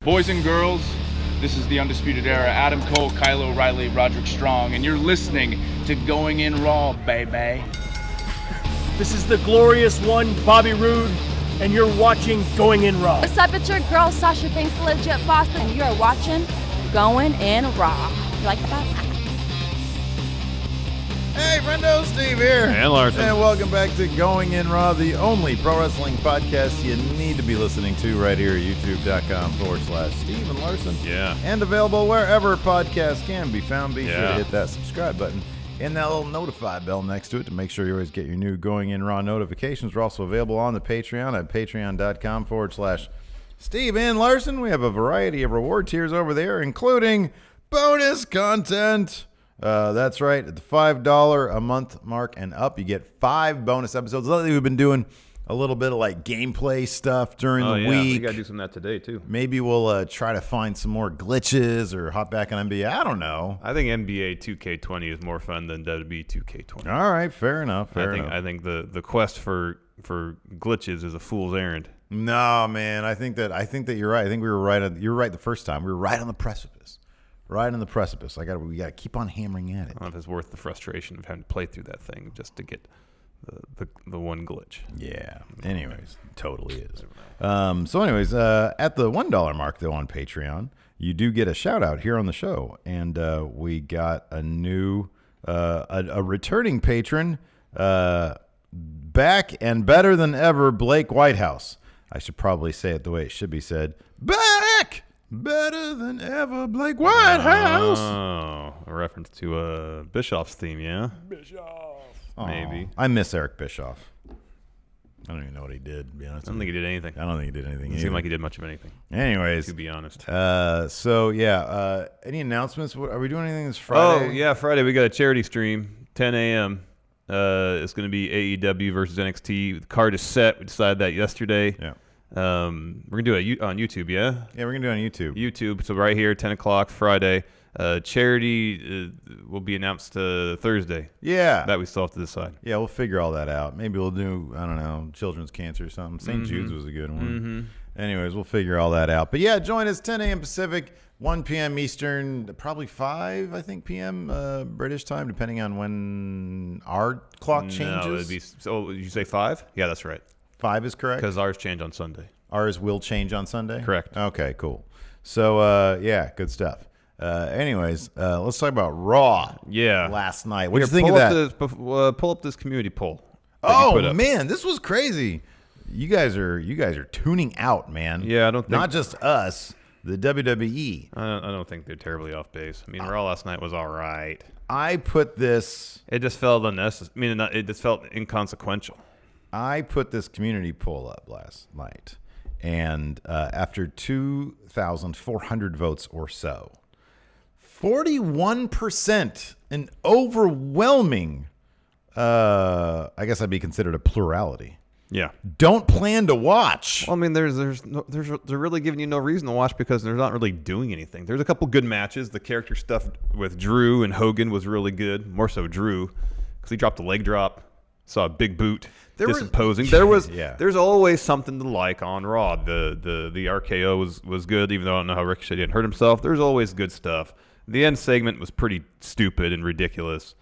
Boys and girls, this is the Undisputed Era. Adam Cole, Kyle O'Reilly, Roderick Strong, and you're listening to Going In Raw, baby. This is the glorious one, Bobby Roode, and you're watching Going In Raw. What's up, it's your girl, Sasha Banks, the Legit Boss, and you're watching Going In Raw. You like that? Hey, friendo, Steve here. And Larson. And welcome back to Going In Raw, the only pro wrestling podcast you need to be listening to right here at youtube.com/Steve and Larson. Yeah. And available wherever podcasts can be found. Be sure to Yeah. hit that subscribe button and that little notify bell next to it to make sure you always get your new Going In Raw notifications. We're also available on the Patreon at patreon.com/Steve and Larson. We have a variety of reward tiers over there, including bonus content. That's right. At the $5 a month mark and up, you get 5 bonus episodes. Lately, we've been doing a little bit of like gameplay stuff during the week. We got to do some of that today, too. Maybe we'll try to find some more glitches or hop back on NBA. I don't know. I think NBA 2K20 is more fun than WWE 2K20. All right. Fair enough. I think the quest for glitches is a fool's errand. No, man. I think that you're right. I think we were right. You were right the first time. We were right on the precipice. Right on the precipice. We got to keep on hammering at it. I don't know if it's worth the frustration of having to play through that thing just to get the one glitch. Yeah. Anyways, totally is. So anyways, at the $1 mark, though, on Patreon, you do get a shout-out here on the show. And we got a new, a returning patron, back and better than ever, Blake Whitehouse. I should probably say it the way it should be said. Back! Better than ever, Blake Whitehouse. Oh, a reference to Bischoff's theme, yeah? Bischoff. Maybe. I miss Eric Bischoff. I don't even know what he did, to be honest. I don't think he did anything. I don't think he did anything. It seemed like he did much of anything. Anyways. To be honest. So, yeah. Any announcements? Are we doing anything this Friday? Oh, yeah, Friday. We got a charity stream, 10 a.m. It's going to be AEW versus NXT. The card is set. We decided that yesterday. Yeah. We're gonna do it on YouTube, yeah. Yeah, we're gonna do it on YouTube. YouTube. So right here, 10 o'clock Friday. Charity will be announced Thursday. Yeah, that we still have to decide. Yeah, we'll figure all that out. Maybe we'll do children's cancer or something. St. Jude's was a good one. Anyways, we'll figure all that out. But yeah, join us 10 a.m. Pacific, 1 p.m. Eastern, probably 5 p.m. British time, depending on when our clock changes. No, it'd be. So you say 5? Yeah, that's right. 5 is correct? Because ours change on Sunday. Ours will change on Sunday? Correct. Okay, cool. So, yeah, good stuff. Anyways, let's talk about Raw. Yeah. Last night. What do you think of that? Pull up this community poll. Oh, man, this was crazy. You guys are tuning out, man. Yeah, I don't think. Not just us, the WWE. I don't think they're terribly off base. I mean, Raw last night was all right. I put this. It just felt unnecessary. I mean, it just felt inconsequential. I put this community poll up last night, and after 2,400 votes or so, 41%, an overwhelming, I guess I'd be considered a plurality. Yeah. Don't plan to watch. Well, I mean, they're really giving you no reason to watch because they're not really doing anything. There's a couple good matches. The character stuff with Drew and Hogan was really good. More so Drew, because he dropped a leg drop. Saw a big boot, imposing. There's always something to like on Raw. The RKO was good, even though I don't know how Ricochet didn't hurt himself. There's always good stuff. The end segment was pretty stupid and ridiculous,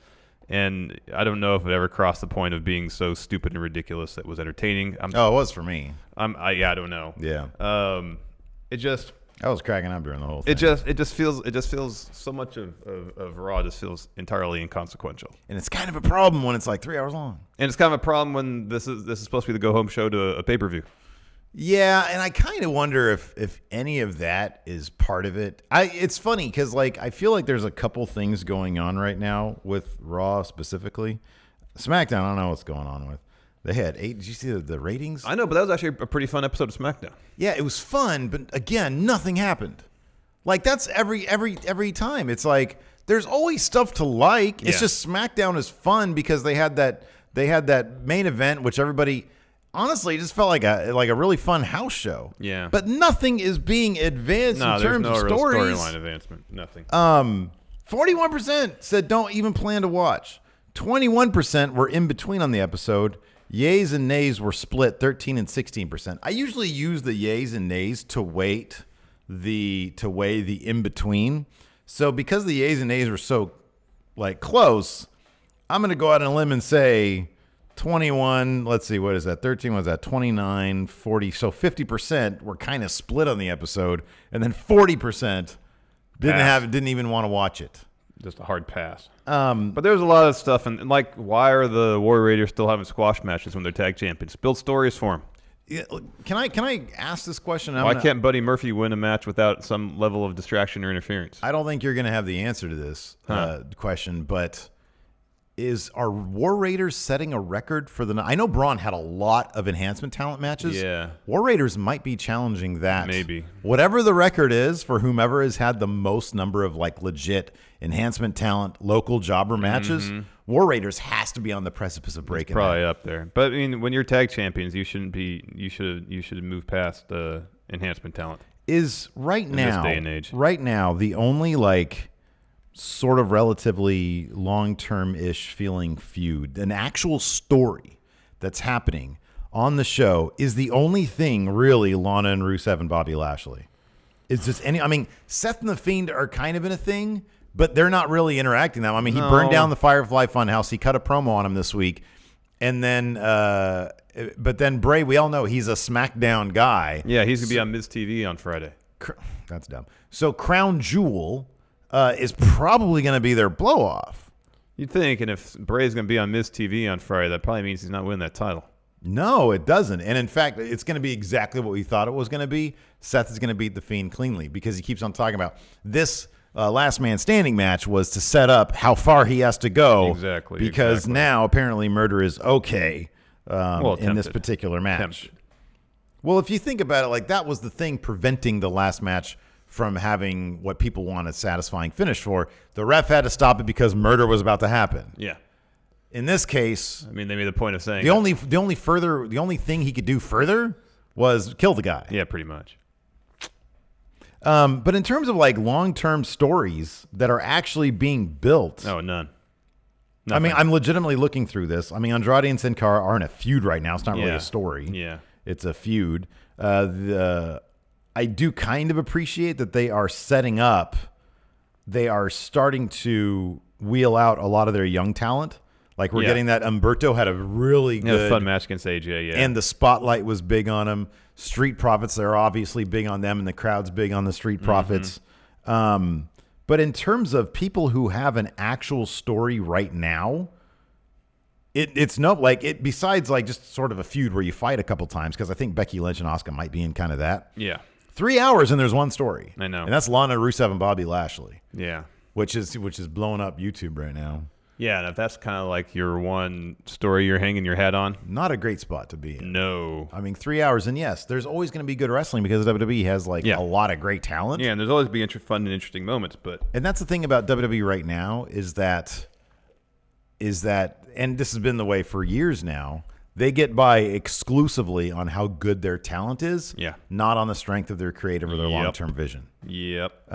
and I don't know if it ever crossed the point of being so stupid and ridiculous that it was entertaining. It was for me. I don't know. Yeah. I was cracking up during the whole thing. It just feels so much of Raw just feels entirely inconsequential. And it's kind of a problem when it's like 3 hours long. And it's kind of a problem when this is supposed to be the go home show to a pay-per-view. Yeah, and I kind of wonder if any of that is part of it. It's funny because I feel like there's a couple things going on right now with Raw specifically. SmackDown, I don't know what's going on with. They had 8. Did you see the ratings? I know, but that was actually a pretty fun episode of SmackDown. Yeah, it was fun, but again, nothing happened. Like that's every time. It's like there's always stuff to like. It's just SmackDown is fun because they had that main event, which everybody honestly just felt like a really fun house show. Yeah. But nothing is being advanced in terms of stories. Real storyline advancement. Nothing. 41% said don't even plan to watch. 21% were in between on the episode. Yays and nays were split 13 and 16%. I usually use the yays and nays to weight to weigh the in between. So because the A's and A's were so like close, I'm going to go out on a limb and say 21. Let's see, what is that? 13 was that 29, 40. So 50% were kind of split on the episode, and then 40% didn't even want to watch it. Just a hard pass. But there's a lot of stuff, and like, why are the Warrior Raiders still having squash matches when they're tag champions? Build stories for them. Yeah, can I ask this question? Why can't Buddy Murphy win a match without some level of distraction or interference? I don't think you're going to have the answer to this question, but are War Raiders setting a record for the? I know Braun had a lot of enhancement talent matches. Yeah, War Raiders might be challenging that. Maybe whatever the record is for whomever has had the most number of like legit enhancement talent local jobber matches. War Raiders has to be on the precipice of breaking. It's probably up there. But I mean, when you're tag champions, you shouldn't be. You should move past the enhancement talent. Is right in now, this day and age. Right now, the only like sort of relatively long-term-ish feeling feud, an actual story that's happening on the show, is the only thing really Lana and Rusev and Bobby Lashley. It's just I mean, Seth and the Fiend are kind of in a thing, but they're not really interacting now. I mean, he burned down the Firefly Funhouse. He cut a promo on him this week. And then, but then Bray, we all know he's a SmackDown guy. Yeah, he's going to be on Miz TV on Friday. That's dumb. So Crown Jewel is probably going to be their blow-off. You'd think, and if Bray's going to be on Miz TV on Friday, that probably means he's not winning that title. No, it doesn't. And in fact, it's going to be exactly what we thought it was going to be. Seth is going to beat The Fiend cleanly because he keeps on talking about this last man standing match was to set up how far he has to go. Exactly. Because now apparently murder is okay in this particular match. Tempted. Well, if you think about it, like that was the thing preventing the last match from having what people want a satisfying finish for. The ref had to stop it because murder was about to happen. Yeah. In this case, I mean, they made the point of saying the only thing he could do further was kill the guy. Yeah, pretty much. But in terms of like long-term stories that are actually being built, none. Nothing. I mean, I'm legitimately looking through this. I mean, Andrade and Sin Cara are in a feud right now. It's not really a story. Yeah, it's a feud. I do kind of appreciate that they are setting up. They are starting to wheel out a lot of their young talent. Like we're getting that. Humberto had a really good fun match against AJ. Yeah, and the spotlight was big on him. Street Profits, they're obviously big on them, and the crowd's big on the Street Profits. But in terms of people who have an actual story right now, it's no like it. Besides like just sort of a feud where you fight a couple times, because I think Becky Lynch and Asuka might be in kind of that. Yeah, 3 hours and there's one story. I know, and that's Lana, Rusev, and Bobby Lashley. Yeah, which is blowing up YouTube right now. Yeah, and if that's kind of like your one story you're hanging your hat on, not a great spot to be in. No. I mean, 3 hours, and yes, there's always going to be good wrestling because WWE has like a lot of great talent. Yeah, and there's always be fun and interesting moments. And that's the thing about WWE right now is that, and this has been the way for years now, they get by exclusively on how good their talent is, not on the strength of their creative or their long-term vision. Yep.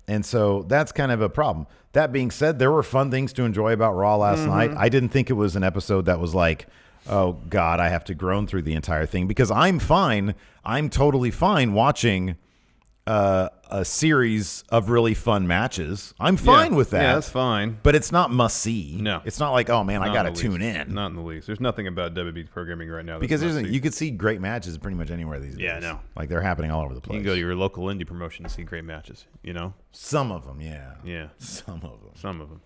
And so that's kind of a problem. That being said, there were fun things to enjoy about Raw last night. I didn't think it was an episode that was like, oh, God, I have to groan through the entire thing because I'm fine. I'm totally fine watching a series of really fun matches. I'm fine with that. Yeah, that's fine. But it's not must-see. No. It's not like, oh, man, I got to tune in. Not in the least. There's nothing about WWE programming right now. Because you could see great matches pretty much anywhere these days. Yeah, I know. Like, they're happening all over the place. You can go to your local indie promotion to see great matches, you know? Some of them, yeah. Yeah. Some of them.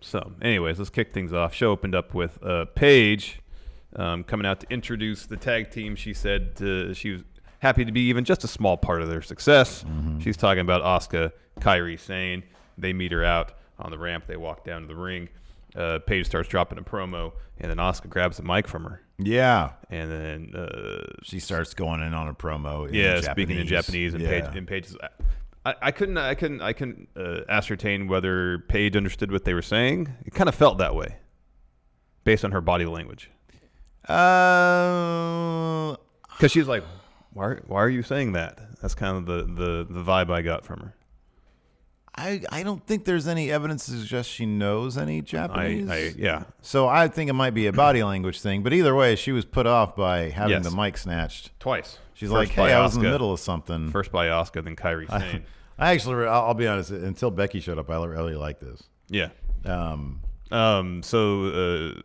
Some. Anyways, let's kick things off. Show opened up with Paige coming out to introduce the tag team. She said she was happy to be even just a small part of their success. She's talking about Asuka, Kairi, Sane. They meet her out on the ramp. They walk down to the ring. Paige starts dropping a promo, and then Asuka grabs the mic from her. Yeah. And then she starts going in on a promo. Speaking in Japanese. And Paige is, I couldn't ascertain whether Paige understood what they were saying. It kind of felt that way, based on her body language. Because she's like, why are you saying that? That's kind of the vibe I got from her. I don't think there's any evidence to suggest she knows any Japanese. Yeah. So I think it might be a body language thing. But either way, she was put off by having the mic snatched. Twice. She's First like, hey, by I was in the Asuka. middle of something. First by Asuka, then Kairi Sane. I actually, I'll be honest, until Becky showed up, I really liked this. Yeah. So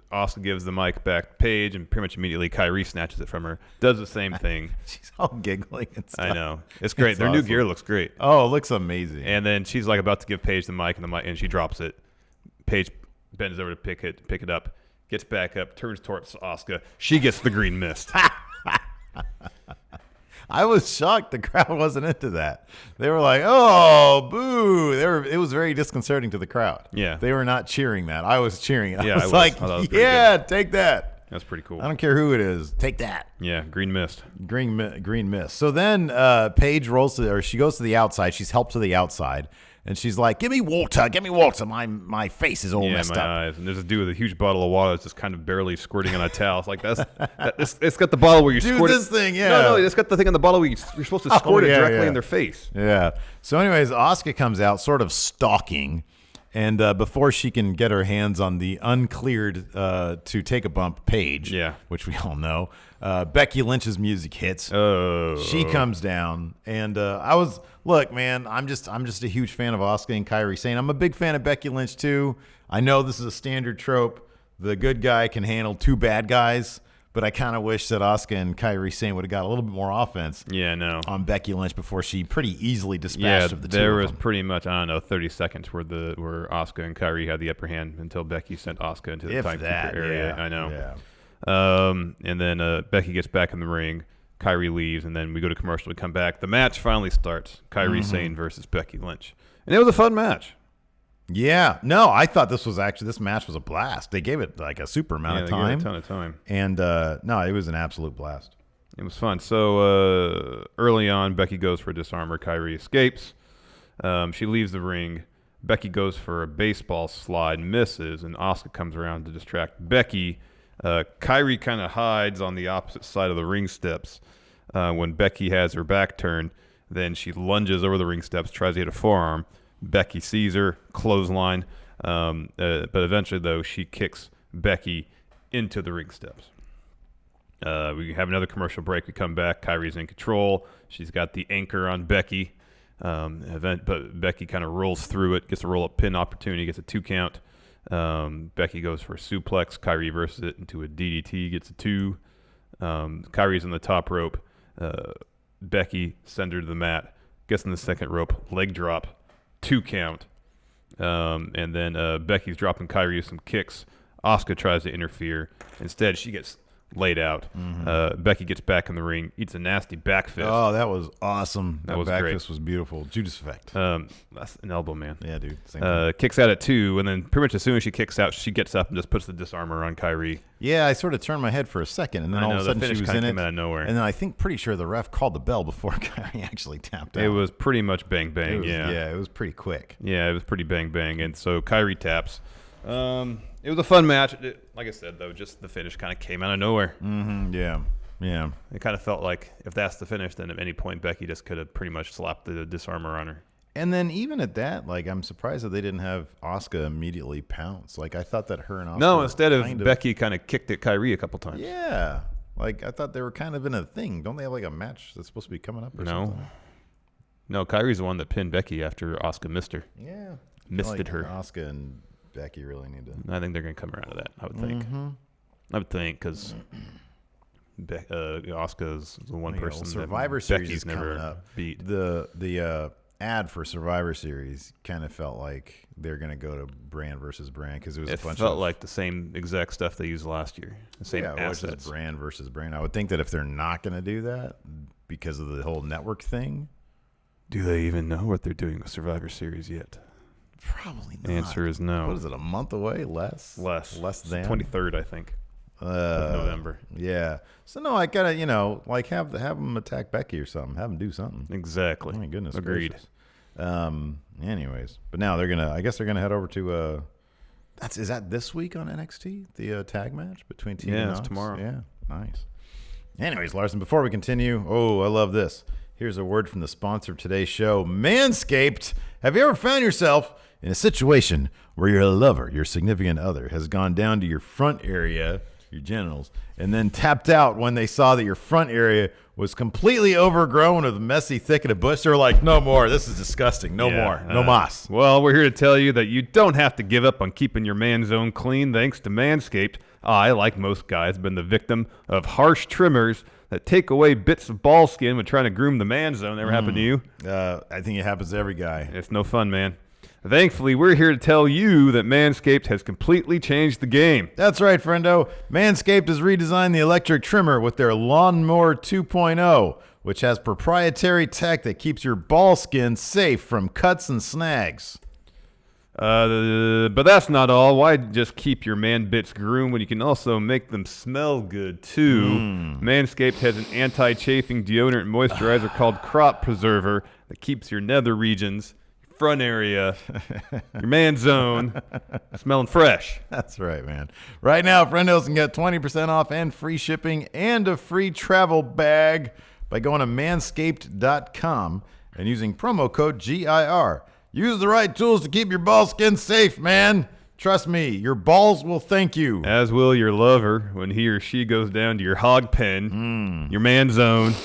Asuka gives the mic back to Paige, and pretty much immediately Kairi snatches it from her. Does the same thing. She's all giggling and stuff. I know. It's great. It's Their new awesome. gear looks great. Oh, it looks amazing. And then she's like about to give Paige the mic, and she drops it. Paige bends over to pick it up, gets back up, turns towards Asuka. She gets the green mist. I was shocked the crowd wasn't into that. They were like, "Oh, boo!" It was very disconcerting to the crowd. Yeah. They were not cheering that. I was cheering it. Yeah, I I was was. like, I thought it was pretty "Yeah, take that." That's pretty cool. I don't care who it is. Take that. Yeah, green mist. Green mist. So then Paige she goes to the outside. She's helped to the outside. And she's like, give me water. My face is all messed my up. eyes. And there's a dude with a huge bottle of water that's just kind of barely squirting on a towel. It's like, it's got the bottle where you squirt this thing, yeah. No, it's got the thing on the bottle where you're supposed to squirt it directly in their face. Yeah. So anyways, Asuka comes out sort of stalking. And before she can get her hands on the uncleared to take a bump Paige, which we all know, Becky Lynch's music hits. Oh. She comes down, and look, man, I'm just a huge fan of Asuka and Kairi Sane. I'm a big fan of Becky Lynch too. I know this is a standard trope. The good guy can handle two bad guys. But I kind of wish that Asuka and Kairi Sane would have got a little bit more offense on Becky Lynch before she pretty easily dispatched of the two of them. There was pretty much, 30 seconds where Asuka and Kairi had the upper hand until Becky sent Asuka into the timekeeper area. Yeah, I know. Yeah. And then Becky gets back in the ring. Kairi leaves, and then we go to commercial. We come back. The match finally starts. Kairi Sane versus Becky Lynch. And it was a fun match. Yeah. No, I thought this match was a blast. They gave it like a super amount of time. A ton of time. And no, it was an absolute blast. It was fun. So early on, Becky goes for a disarmer. Kairi escapes. She leaves the ring. Becky goes for a baseball slide, misses, and Asuka comes around to distract Becky. Kairi kind of hides on the opposite side of the ring steps. When Becky has her back turned, then she lunges over the ring steps, tries to hit a forearm. Becky sees her, clothesline, but eventually, though, she kicks Becky into the ring steps. We have another commercial break. We come back. Kairi's in control. She's got the anchor on Becky. But Becky kind of rolls through it, gets a roll-up pin opportunity, gets a 2 count. Becky goes for a suplex. Kairi reverses it into a DDT, gets a 2. Kairi's on the top rope. Becky sends her to the mat, gets in the second rope, leg drop. 2 count. And then Becky's dropping Kairi some kicks. Asuka tries to interfere. Instead, she gets laid out. Becky gets back in the ring, eats a nasty back fist. Oh, that was awesome. That was back great. fist was beautiful. Judas effect. That's an elbow, man. Yeah, dude. Same thing. Kicks out at 2, and then pretty much as soon as she kicks out, she gets up and just puts the disarmer on Kairi. Yeah, I sort of turned my head for a second, and then all of a sudden she was in it. Out of nowhere. And then I think pretty sure the ref called the bell before Kairi actually tapped out. It was pretty much bang bang. Yeah, it was pretty quick. Yeah, it was pretty bang bang, and so Kairi taps. It was a fun match. Like I said, though, just the finish kind of came out of nowhere. Yeah. It kind of felt like if that's the finish, then at any point Becky just could have pretty much slapped the disarmer on her. And then even at that, like, I'm surprised that they didn't have Asuka immediately pounce. Like, I thought that her and Asuka. No, instead of Becky kind of kicked at Kairi a couple times. Yeah. Like, I thought they were kind of in a thing. Don't they have like a match that's supposed to be coming up or something? No, Kairi's the one that pinned Becky after Asuka missed her. Yeah. Misted her. Asuka and Becky really need to. I think they're going to come around to that, I would think. I would think, because Asuka's the one person Survivor that Series Becky's is coming never up. beat. The ad for Survivor Series kind of felt like they're going to go to brand versus brand because it was a bunch of. It felt like the same exact stuff they used last year. The same assets. It was just brand versus brand. I would think that if they're not going to do that because of the whole network thing. Do they even know what they're doing with Survivor Series yet? Probably not. Answer is no. What is it, a month away? Less than? 23rd, I think, of November. Yeah. So, no, I got to, like have them attack Becky or something. Have them do something. Exactly. Oh, my goodness Agreed. gracious. Anyways. But now I guess they're going to head over to, is that this week on NXT? The tag match between Team and Knox? It's tomorrow. Yeah, nice. Anyways, Larson, before we continue, I love this. Here's a word from the sponsor of today's show, Manscaped. Have you ever found yourself in a situation where your lover, your significant other, has gone down to your front area, your genitals, and then tapped out when they saw that your front area was completely overgrown with a messy thicket of bush? They're like, no more. This is disgusting. No more. No mas. Well, we're here to tell you that you don't have to give up on keeping your man zone clean thanks to Manscaped. I, like most guys, have been the victim of harsh trimmers that take away bits of ball skin when trying to groom the man zone. Ever happened to you? I think it happens to every guy. It's no fun, man. Thankfully, we're here to tell you that Manscaped has completely changed the game. That's right, friendo. Manscaped has redesigned the electric trimmer with their Lawnmower 2.0, which has proprietary tech that keeps your ball skin safe from cuts and snags. But that's not all. Why just keep your man bits groomed when you can also make them smell good, too? Manscaped has an anti-chafing deodorant moisturizer called Crop Preserver that keeps your nether regions, front area, your man zone, smelling fresh. That's right, man. Right now, friendos can get 20% off and free shipping and a free travel bag by going to manscaped.com and using promo code GIR. Use the right tools to keep your ball skin safe, man. Trust me, your balls will thank you. As will your lover when he or she goes down to your hog pen, your man zone,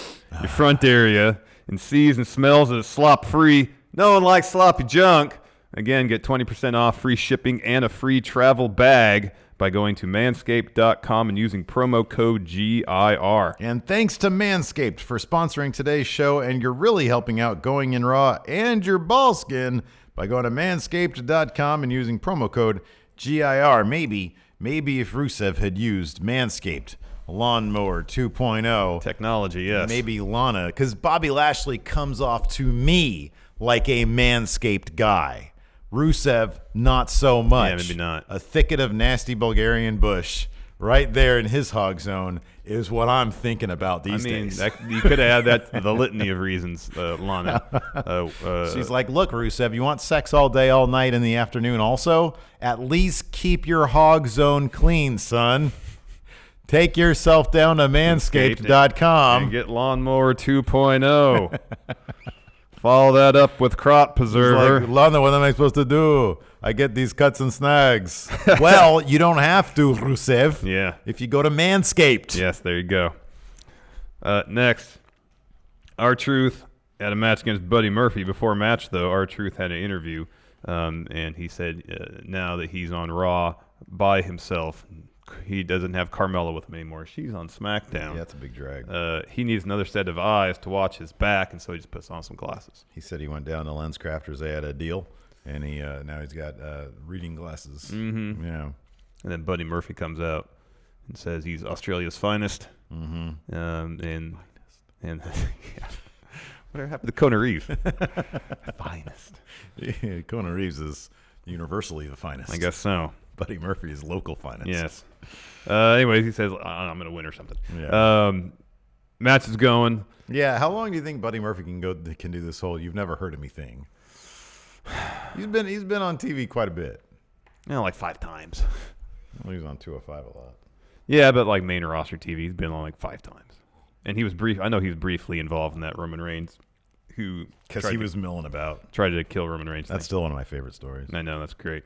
your front area, and sees and smells that it's slop-free. No one likes sloppy junk. Again, get 20% off, free shipping, and a free travel bag by going to manscaped.com and using promo code GIR. And thanks to Manscaped for sponsoring today's show, and you're really helping out Going In Raw and your ball skin by going to manscaped.com and using promo code GIR. Maybe if Rusev had used Manscaped Lawnmower 2.0. Technology, yes. Maybe Lana, because Bobby Lashley comes off to me like a Manscaped guy. Rusev, not so much. Yeah, maybe not. A thicket of nasty Bulgarian bush right there in his hog zone is what I'm thinking about these days. You could add that to the litany of reasons, Lana. She's like, look, Rusev, you want sex all day, all night, in the afternoon also? At least keep your hog zone clean, son. Take yourself down to manscaped.com. And get Lawnmower 2.0. Follow that up with Crop Preserver. Like, Lana, what am I supposed to do? I get these cuts and snags. Well, you don't have to, Rusev. Yeah. If you go to Manscaped. Yes, there you go. Next, R-Truth had a match against Buddy Murphy. Before match, though, R-Truth had an interview, and he said now that he's on Raw by himself, he doesn't have Carmella with him anymore. She's on SmackDown. Yeah, that's a big drag. He needs another set of eyes to watch his back, and so he just puts on some glasses. He said he went down to Lens Crafters. They had a deal, and he now he's got reading glasses. Mm-hmm. Yeah. And then Buddy Murphy comes out and says he's Australia's finest. Mm-hmm. And yeah. Whatever happened to Kona Reeves? Finest. Yeah, Kona Reeves is universally the finest. I guess so. Buddy Murphy is local finest. Yes. Anyways, he says, I'm going to win or something. Yeah. Match is going. Yeah. How long do you think Buddy Murphy can do this whole "you've never heard of me" thing? He's been on TV quite a bit. Like 5 times. Well, he was on 205 a lot. Yeah, but like main roster TV, he's been on like 5 times. And he was I know he was briefly involved in that Roman Reigns, because he was milling about. Tried to kill Roman Reigns. That's still one of my favorite stories. I know, that's great.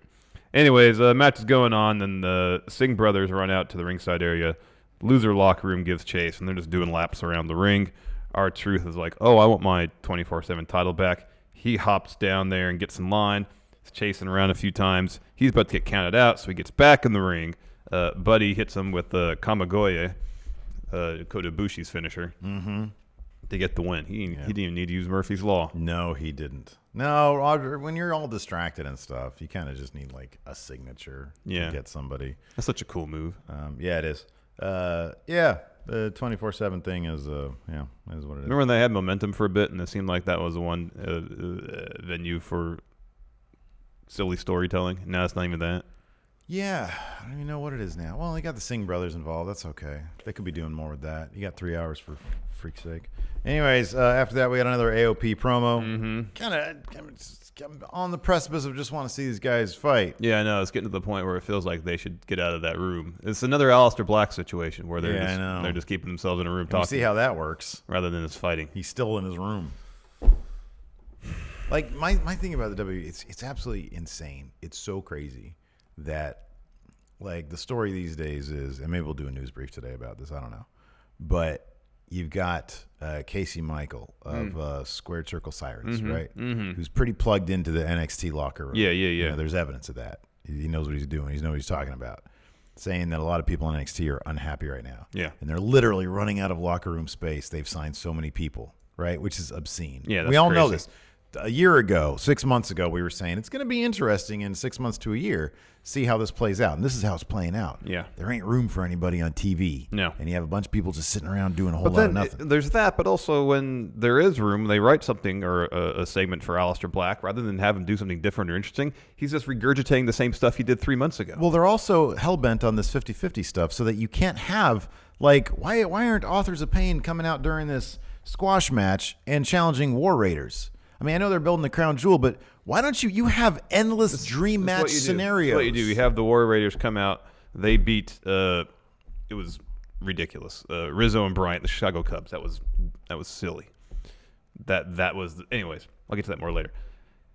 Anyways, match is going on, and the Singh brothers run out to the ringside area. Loser locker room gives chase, and they're just doing laps around the ring. R-Truth is like, oh, I want my 24/7 title back. He hops down there and gets in line. He's chasing around a few times. He's about to get counted out, so he gets back in the ring. Buddy hits him with Kamigoye, Kota Ibushi's finisher, to get the win. He didn't even need to use Murphy's Law. No, he didn't. No, Roger, when you're all distracted and stuff, you kind of just need like a signature to get somebody. That's such a cool move. Yeah, it is. Yeah, the 24/7 thing is is what it is. Remember when they had Momentum for a bit, and it seemed like that was the one venue for silly storytelling? Now it's not even that. Yeah, I don't even know what it is now. Well, they got the Singh brothers involved. That's okay. They could be doing more with that. You got 3 hours for freak's sake. Anyways, after that, we got another AOP promo. Kind of on the precipice of just want to see these guys fight. Yeah, I know. It's getting to the point where it feels like they should get out of that room. It's another Alistair Black situation where they're just keeping themselves in a room talking. See how that works. Rather than just fighting. He's still in his room. Like, my thing about the WWE, it's absolutely insane. It's so crazy that, like, the story these days is, and maybe we'll do a news brief today about this, I don't know, but you've got Casey Michael of Squared Circle Sirens, right? Who's pretty plugged into the NXT locker room. Yeah. You know, there's evidence of that. He knows what he's doing. He knows what he's talking about. Saying that a lot of people in NXT are unhappy right now. Yeah. And they're literally running out of locker room space. They've signed so many people, right? Which is obscene. Yeah, that's we all know crazy. this. A year ago, 6 months ago, we were saying it's going to be interesting in 6 months to a year, see how this plays out. And this is how it's playing out. Yeah. There ain't room for anybody on TV. No. And you have a bunch of people just sitting around doing a whole But lot then of nothing. there's that, but also when there is room, they write something or a segment for Alistair Black rather than have him do something different or interesting. He's just regurgitating the same stuff he did 3 months ago. Well, they're also hell-bent on this 50-50 stuff so that you can't have, like, why aren't Authors of Pain coming out during this squash match and challenging War Raiders? I mean, I know they're building the crown jewel, but why don't you have endless dream match scenarios? That's what you do. You have the War Raiders come out. They beat, it was ridiculous. Rizzo and Bryant, the Chicago Cubs. That was silly. That was, anyways, I'll get to that more later.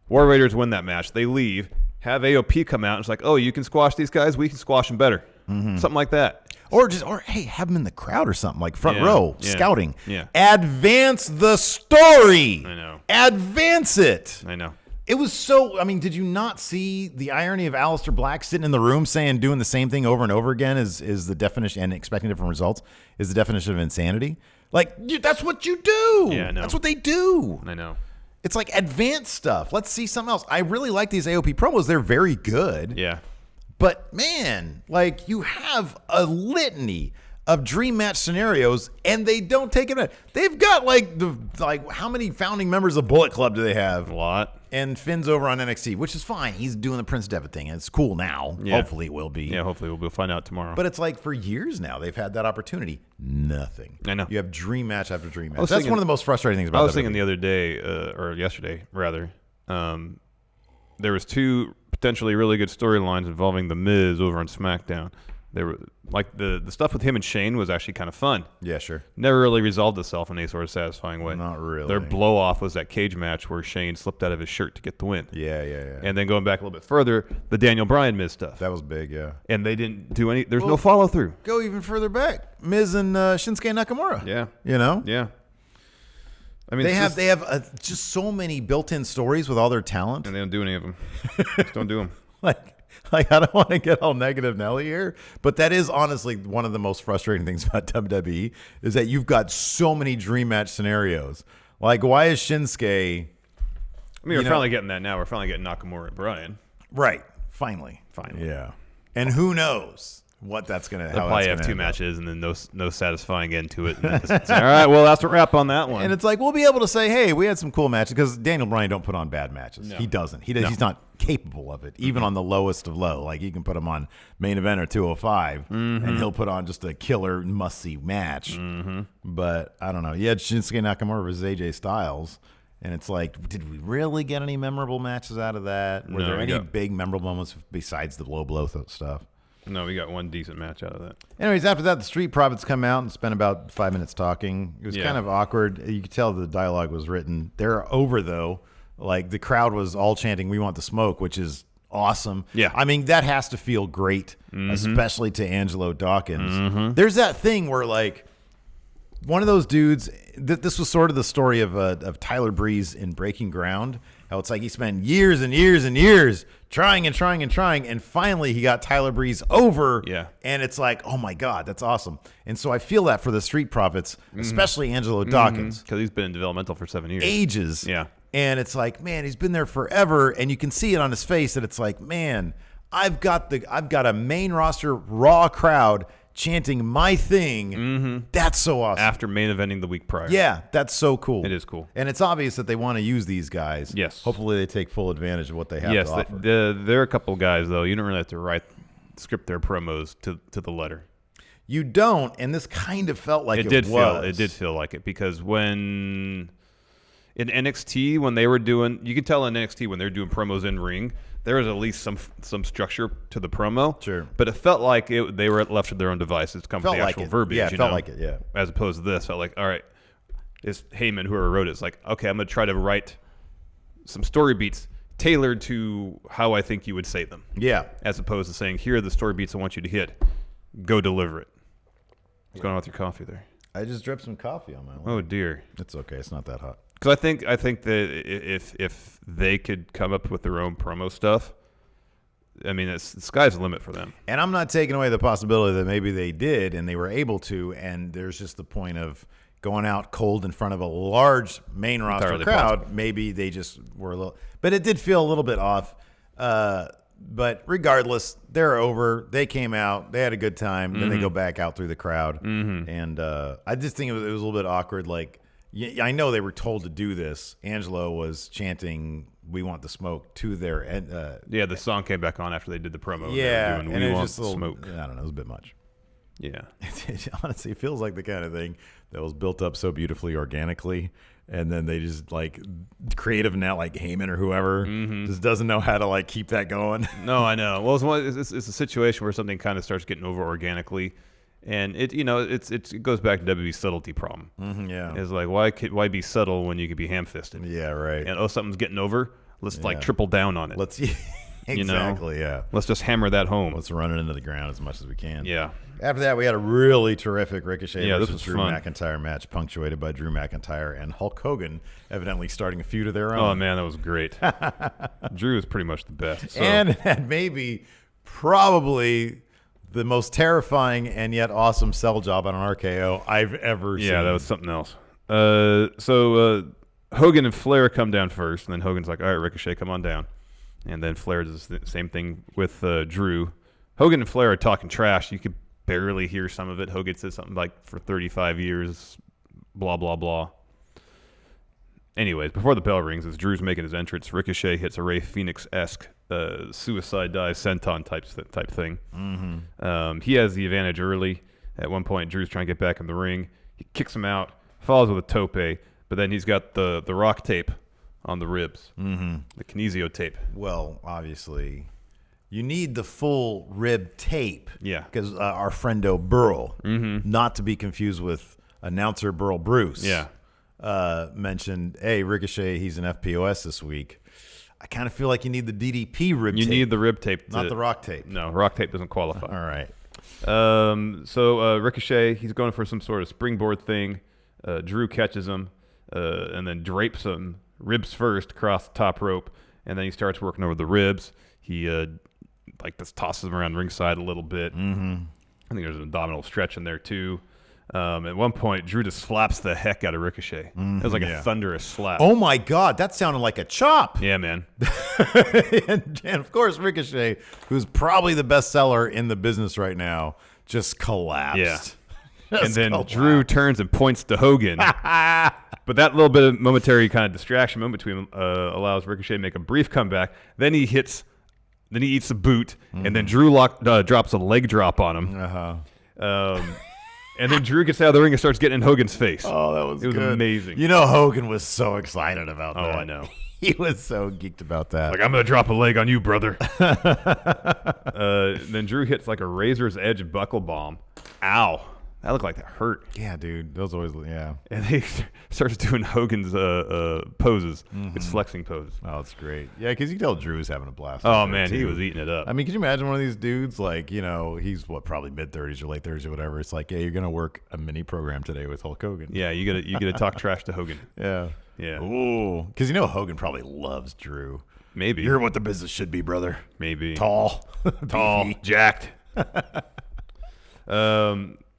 War Raiders win that match. They leave. Have AOP come out. And it's like, oh, you can squash these guys? We can squash them better. Something like that. Or hey, have them in the crowd or something, like front row, scouting. Yeah. Advance the story. I know. Advance it. I know. It was so, I mean, did you not see the irony of Alistair Black sitting in the room doing the same thing over and over again is the definition, and expecting different results, is the definition of insanity? Like, that's what you do. Yeah, I know. That's what they do. I know. It's like advanced stuff. Let's see something else. I really like these AOP promos. They're very good. Yeah. But, man, like, you have a litany of dream match scenarios, and they don't take it. They've got, how many founding members of Bullet Club do they have? A lot. And Finn's over on NXT, which is fine. He's doing the Prince Devitt thing, and it's cool now. Yeah. Hopefully it will be. Yeah, hopefully we'll find out tomorrow. But it's like for years now, they've had that opportunity. Nothing. I know. You have dream match after dream match. was That's thinking- one of the most frustrating things about I was WWE. thinking the other day, or yesterday, rather, there was 2 potentially really good storylines involving The Miz over on SmackDown. They were like the stuff with him and Shane was actually kind of fun. Yeah, sure. Never really resolved itself in any sort of satisfying way. Not really. Their blow off was that cage match where Shane slipped out of his shirt to get the win. Yeah. And then going back a little bit further, the Daniel Bryan Miz stuff. That was big, yeah. And they didn't do any. There's no follow through. Go even further back. Miz and Shinsuke Nakamura. Yeah. You know? Yeah. I mean, They have just so many built-in stories with all their talent. and they don't do any of them. Just don't do them. Like, I don't want to get all negative Nelly here, but that is honestly one of the most frustrating things about WWE is that you've got so many dream match scenarios. Like, why is Shinsuke... I mean, we're finally getting that now. We're finally getting Nakamura and Bryan. Right. Finally. Yeah. And who knows what that's going to... They'll probably have 2 matches and then no satisfying end to it. And then it's all right, well, that's a wrap on that one. And it's like, we'll be able to say, hey, we had some cool matches, because Daniel Bryan don't put on bad matches. No. He doesn't. He's not capable of it, even on the lowest of low. Like, you can put him on Main Event or 205, and he'll put on just a killer must-see match. But, I don't know. You had Shinsuke Nakamura versus AJ Styles, and it's like, did we really get any memorable matches out of that? Were No, there we any got- big memorable moments besides the low blow stuff? No, we got one decent match out of that. Anyways, after that, the Street Profits come out and spend about 5 minutes talking. It was Yeah. kind of awkward. You could tell the dialogue was written. They're over, though. Like, the crowd was all chanting, "We want the smoke," which is awesome. Yeah. I mean, that has to feel great, especially to Angelo Dawkins. There's that thing where, like, one of those dudes, this was sort of the story of Tyler Breeze in Breaking Ground. How it's like he spent years and years and years trying, and finally he got Tyler Breeze over. Yeah. And it's like, oh my God, that's awesome. And so I feel that for the Street Profits, especially Angelo Dawkins. Because he's been in developmental for 7 years. Ages. Yeah. And it's like, man, he's been there forever, and you can see it on his face that it's like, man, I've got a main roster Raw crowd chanting my thing. That's so awesome. After main eventing the week prior. Yeah, that's so cool. It is cool. And it's obvious that they want to use these guys. Yes. Hopefully they take full advantage of what they have Yes, to offer. there are a couple guys, though. You don't really have to write script their promos to the letter. You don't, and this kind of felt like it did was. It did feel like it, because when in NXT, when they were doing, you can tell in NXT when they're doing promos in ring, there was at least some structure to the promo. Sure. But it felt like they were left to their own devices to come with the actual verbiage. Yeah, it felt like it, yeah. As opposed to this, felt like, all right, it's Heyman, whoever wrote it, it's like, okay, I'm going to try to write some story beats tailored to how I think you would say them. Yeah. As opposed to saying, here are the story beats I want you to hit. Go deliver it. What's going on with your coffee there? I just dripped some coffee on my leg. Oh, dear. It's okay. It's not that hot. Because I think that if they could come up with their own promo stuff, I mean, the sky's the limit for them. And I'm not taking away the possibility that maybe they did and they were able to, and there's just the point of going out cold in front of a large main roster Entirely crowd. possible. Maybe they just were a little, but it did feel a little bit off. But regardless, they're over. They came out. They had a good time. Then they go back out through the crowd. And I just think it was a little bit awkward. Like, I know they were told to do this. Angelo was chanting, "We want the smoke" to their end. Yeah, the song came back on after they did the promo. Yeah, and and we it want was just a little, smoke. I don't know. It was a bit much. Yeah. It honestly feels like the kind of thing that was built up so beautifully organically, and then they just like creative now, like Heyman or whoever, just doesn't know how to like keep that going. No, I know. Well, it's a situation where something kind of starts getting over organically, and it goes back to WWE's subtlety problem. Yeah, It's like, why be subtle when you could be ham-fisted? yeah, right. And something's getting over. Let's like triple down on it. Let's exactly, yeah. Let's just hammer that home. Let's run it into the ground as much as we can. Yeah. After that, we had a really terrific Ricochet Yeah, this versus was Drew fun. McIntyre match, punctuated by Drew McIntyre and Hulk Hogan evidently starting a feud of their own. Oh man, that was great. Drew is pretty much the best. So. And it had maybe probably the most terrifying and yet awesome sell job on an RKO I've ever seen. Yeah, that was something else. So Hogan and Flair come down first, and then Hogan's like, all right, Ricochet, come on down. And then Flair does the same thing with Drew. Hogan and Flair are talking trash. You could barely hear some of it. Hogan says something like, for 35 years, blah, blah, blah. Anyways, before the bell rings, as Drew's making his entrance, Ricochet hits a Rey Fenix-esque suicide dive senton type thing. He has the advantage early. At one point, Drew's trying to get back in the ring. He kicks him out, follows with a tope, but then he's got the rock tape on the ribs, the kinesio tape. Well, obviously, you need the full rib tape. Yeah. Because our friendo Burl, not to be confused with announcer Burl Bruce, mentioned, hey, Ricochet, he's an FPOS this week. I kind of feel like you need the DDP rib tape. You need the rib tape. Not the rock tape. No, rock tape doesn't qualify. All right. So Ricochet, he's going for some sort of springboard thing. Drew catches him and then drapes him, ribs first, across the top rope, and then he starts working over the ribs. He just tosses him around ringside a little bit. I think there's an abdominal stretch in there too. At one point, Drew just slaps the heck out of Ricochet. It was like a thunderous slap. Oh my God, that sounded like a chop. Yeah, man. and of course, Ricochet, who's probably the best seller in the business right now, just collapsed. Yeah. And then Drew turns and points to Hogan. But that little bit of momentary kind of distraction in between allows Ricochet to make a brief comeback. Then he eats a boot, and then Drew drops a leg drop on him. And then Drew gets out of the ring and starts getting in Hogan's face. Oh, that was good. It was amazing. You know, Hogan was so excited about that. Oh, I know. He was so geeked about that. Like, I'm going to drop a leg on you, brother. Then Drew hits like a razor's edge buckle bomb. Ow. That looked like that hurt. Yeah, dude. Those always, yeah. And he starts doing Hogan's poses. It's flexing poses. Oh, it's great. Yeah, because you can tell Drew was having a blast. Oh, man, he was eating it up. I mean, can you imagine one of these dudes, like, you know, he's, probably mid-30s or late 30s or whatever. It's like, yeah, you're going to work a mini program today with Hulk Hogan. Yeah, you gotta talk trash to Hogan. Yeah. Yeah. Ooh. Because, you know, Hogan probably loves Drew. Maybe. You're what the business should be, brother. Maybe. Tall. Tall. Jacked.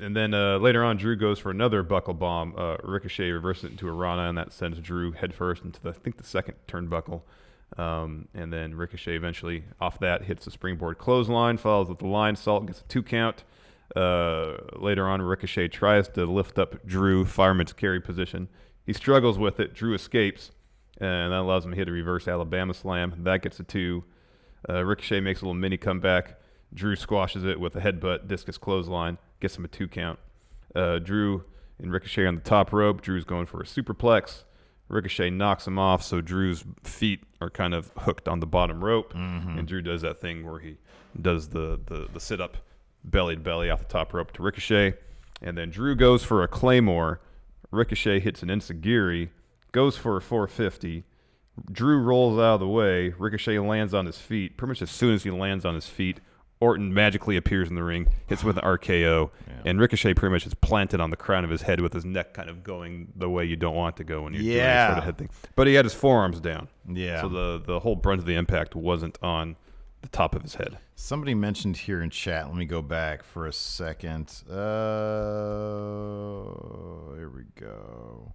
And then later on, Drew goes for another buckle bomb. Ricochet reverses it into a Rana, and that sends Drew headfirst into the second turnbuckle. And then Ricochet eventually, off that, hits the springboard clothesline, follows with the line salt, gets a 2 count. Later on, Ricochet tries to lift up Drew, fireman's carry position. He struggles with it. Drew escapes, and that allows him to hit a reverse Alabama slam. That gets a 2. Ricochet makes a little mini comeback. Drew squashes it with a headbutt, discus clothesline, gets him a 2 count. Drew and Ricochet on the top rope. Drew's going for a superplex. Ricochet knocks him off, so Drew's feet are kind of hooked on the bottom rope, and Drew does that thing where he does the sit-up belly to belly off the top rope to Ricochet, and then Drew goes for a Claymore. Ricochet hits an Enziguri, goes for a 450. Drew rolls out of the way. Ricochet lands on his feet. Pretty much as soon as he lands on his feet, Orton magically appears in the ring, hits with an RKO, and Ricochet pretty much is planted on the crown of his head with his neck kind of going the way you don't want to go when you're doing that sort of head thing. But he had his forearms down. Yeah. So the whole brunt of the impact wasn't on the top of his head. Somebody mentioned here in chat. Let me go back for a second. Here we go.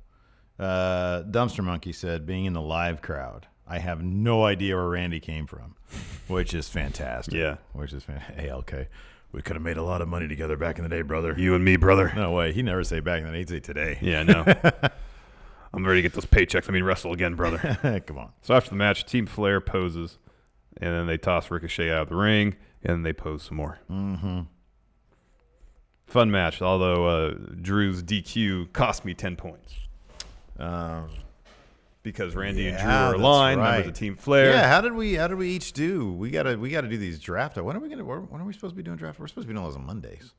Dumpster Monkey said, being in the live crowd, I have no idea where Randy came from, which is fantastic. Yeah. Which is fantastic. Hey, LK, we could have made a lot of money together back in the day, brother. You and me, brother. No way. He never say back in the day. He'd say today. Yeah, no. I'm ready to get those paychecks. I mean, wrestle again, brother. Come on. So after the match, Team Flair poses, and then they toss Ricochet out of the ring, and then they pose some more. Mm-hmm. Fun match, although Drew's DQ cost me 10 points. Because Randy and Drew are aligned, members of Team Flair. Yeah, how did we each do? We gotta do these draft. When are we supposed to be doing draft? We're supposed to be doing those on Mondays.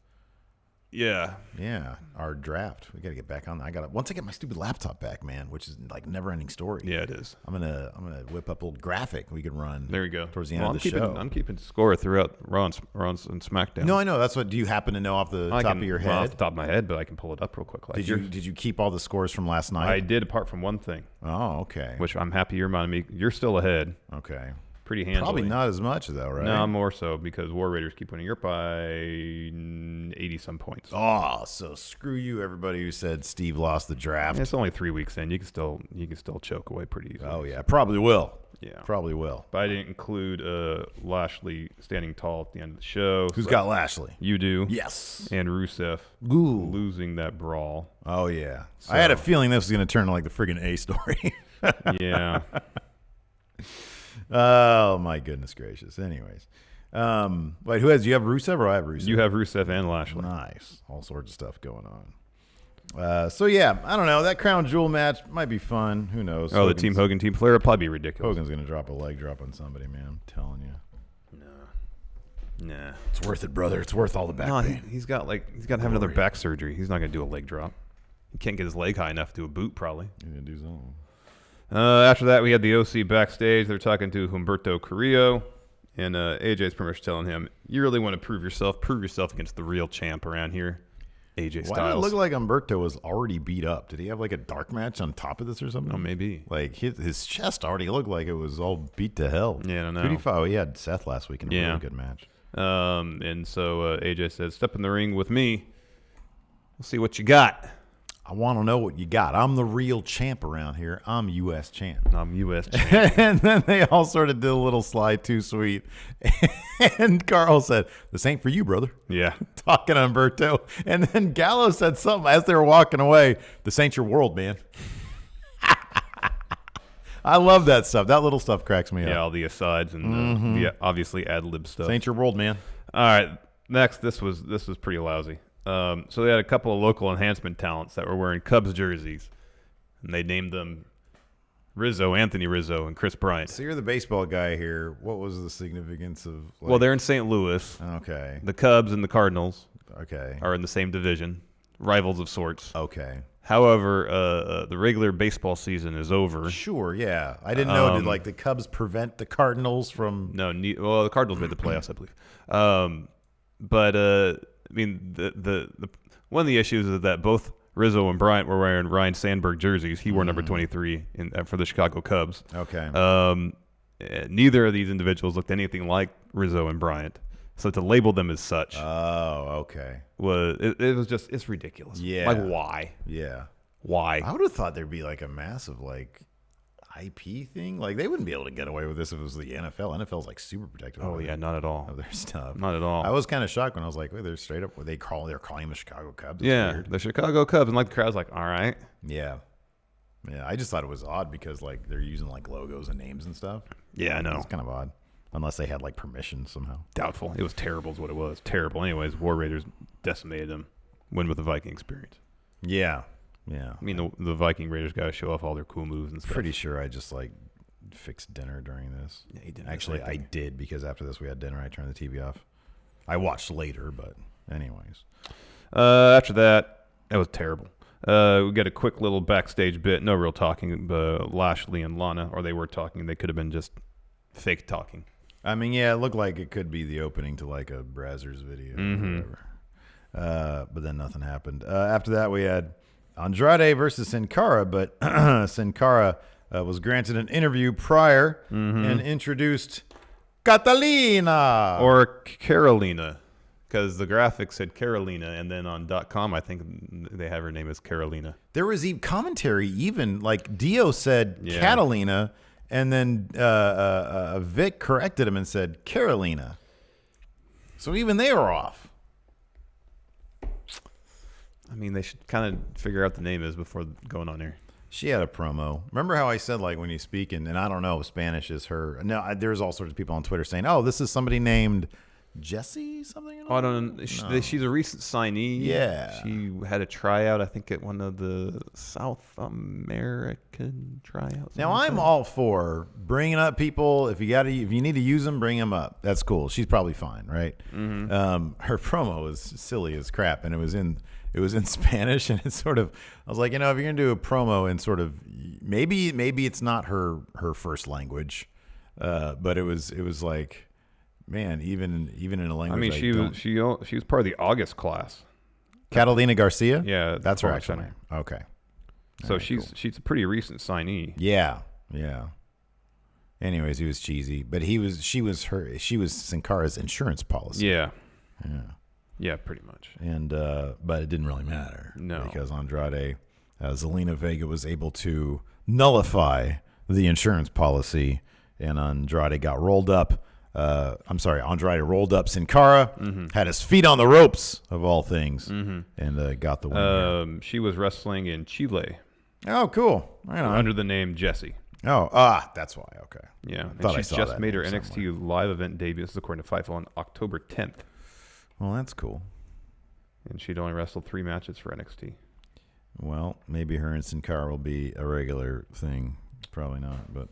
Yeah. Yeah, our draft. We got to get back on. Once I get my stupid laptop back, man, which is like never-ending story. Yeah, it is. I'm gonna whip up a little graphic we can run. There we go. Towards the end of the show. I'm keeping score throughout Raw and SmackDown. No, I know. That's what. Do you happen to know off the top of your head? Off the top of my head, but I can pull it up real quick. Did you keep all the scores from last night? I did, apart from one thing. Oh, okay. Which I'm happy you reminded me. You're still ahead. Okay. Pretty handily. Probably not as much, though, right? No, more so, because War Raiders keep winning. You're by 80-some points. Oh, so screw you, everybody who said Steve lost the draft. It's only 3 weeks in. You can still choke away pretty easily. Oh, yeah. Probably will. Yeah. Probably will. But I didn't include Lashley standing tall at the end of the show. Who's got Lashley? You do. Yes. And Rusev losing that brawl. Oh, yeah. So, I had a feeling this was going to turn like the friggin' A story. Yeah. Oh, my goodness gracious. Anyways. Wait, do you have Rusev or I have Rusev? You have Rusev and Lashley. Nice. All sorts of stuff going on. So, yeah, I don't know. That crown jewel match might be fun. Who knows? Oh, the Team Hogan, Team Flair will probably be ridiculous. Hogan's going to drop a leg drop on somebody, man. I'm telling you. Nah. It's worth it, brother. It's worth all the back pain. He's got to have another back surgery. He's not going to do a leg drop. He can't get his leg high enough to do a boot, probably. He's going to do something. After that, we had the OC backstage. They're talking to Humberto Carrillo, and AJ's pretty much telling him, you really want to prove yourself against the real champ around here, AJ Styles. Why did it look like Humberto was already beat up? Did he have like a dark match on top of this or something? Oh, maybe. Like his chest already looked like it was all beat to hell. Yeah, I don't know. Who did he fight? He had Seth last week in a really good match. And so AJ says, step in the ring with me. We'll see what you got. I want to know what you got. I'm the real champ around here. I'm U.S. champ. I'm U.S. champ. And then they all sort of did a little slide too sweet. And Carl said, this ain't for you, brother. Yeah. Talking to Humberto. And then Gallo said something as they were walking away. This ain't your world, man. I love that stuff. That little stuff cracks me up. Yeah, all the asides and the obviously ad-lib stuff. This ain't your world, man. All right. Next, this was pretty lousy. So they had a couple of local enhancement talents that were wearing Cubs jerseys, and they named them Anthony Rizzo, and Chris Bryant. So you're the baseball guy here. What was the significance of? Well, they're in St. Louis. Okay. The Cubs and the Cardinals. Okay. Are in the same division, rivals of sorts. Okay. However, the regular baseball season is over. Sure, yeah. I didn't know. Did the Cubs prevent the Cardinals from? No. Well, the Cardinals made the playoffs, I believe. But I mean, the one of the issues is that both Rizzo and Bryant were wearing Ryan Sandberg jerseys. He wore number 23 for the Chicago Cubs. Okay. Neither of these individuals looked anything like Rizzo and Bryant. So to label them as such, okay, it's ridiculous. Yeah. Like why? Yeah. Why? I would have thought there'd be like a massive IP thing. Like they wouldn't be able to get away with this if it was the NFL. NFL's like super protective. Oh yeah, not at all. Of their stuff. Not at all. I was kind of shocked when I was like, wait, they're straight up. They're calling them the Chicago Cubs. That's weird. The Chicago Cubs, and like the crowd's like, all right. Yeah. Yeah. I just thought it was odd because like they're using like logos and names and stuff. Yeah, I know. It's kind of odd. unless they had like permission somehow. Doubtful. It was terrible is what it was. Terrible. Anyways, War Raiders decimated them. Win with the Viking experience. Yeah. I mean, the Viking Raiders got to show off all their cool moves and stuff. Pretty sure I just like fixed dinner during this. Yeah, you did. Actually, I did, because after this we had dinner. I turned the TV off. I watched later, but anyways. After that was terrible. We got a quick little backstage bit. No real talking. Lashley and Lana, or they were talking. They could have been just fake talking. I mean, yeah, it looked like it could be the opening to like a Brazzers video or whatever. But then nothing happened. After that, we had Andrade versus Sin Cara, but Sin Cara was granted an interview prior and introduced Catalina. Or Carolina, because the graphics said Carolina, and then on .com, I think they have her name as Carolina. There was commentary, even like Dio said Catalina, and then Vic corrected him and said Carolina. So even they were off. I mean, they should kind of figure out the name is before going on there. She had a promo. Remember how I said, like, when you speak, and I don't know if Spanish is her. No, there's all sorts of people on Twitter saying, oh, this is somebody named Jesse something? Oh, I don't know. She's a recent signee. Yeah. She had a tryout, I think, at one of the South American tryouts. Now, I'm all for bringing up people. If you need to use them, bring them up. That's cool. She's probably fine, right? Her promo was silly as crap, and it was in Spanish, and it's sort of, I was like, if you're gonna do a promo in sort of, maybe it's not her first language, but it was like, man, even in a language. I mean, she was part of the August class. Catalina Garcia. Yeah, that's her actual name. Okay, so right, she's a pretty recent signee. Yeah. Anyways, he was cheesy, but she was Sin Cara's insurance policy. Yeah. Yeah, pretty much. And but it didn't really matter. No. Because Andrade, Zelina Vega was able to nullify the insurance policy, and Andrade got rolled up. Andrade rolled up Sin Cara, had his feet on the ropes, of all things, and got the win. She was wrestling in Chile. Oh, cool. Right on. Under the name Jessie. Oh, that's why. Okay. Yeah. And she's just made her NXT live event debut. This is according to Fightful on October 10th. Well, that's cool. And she'd only wrestled 3 matches for NXT. Well, maybe her and Sin Cara will be a regular thing. Probably not, but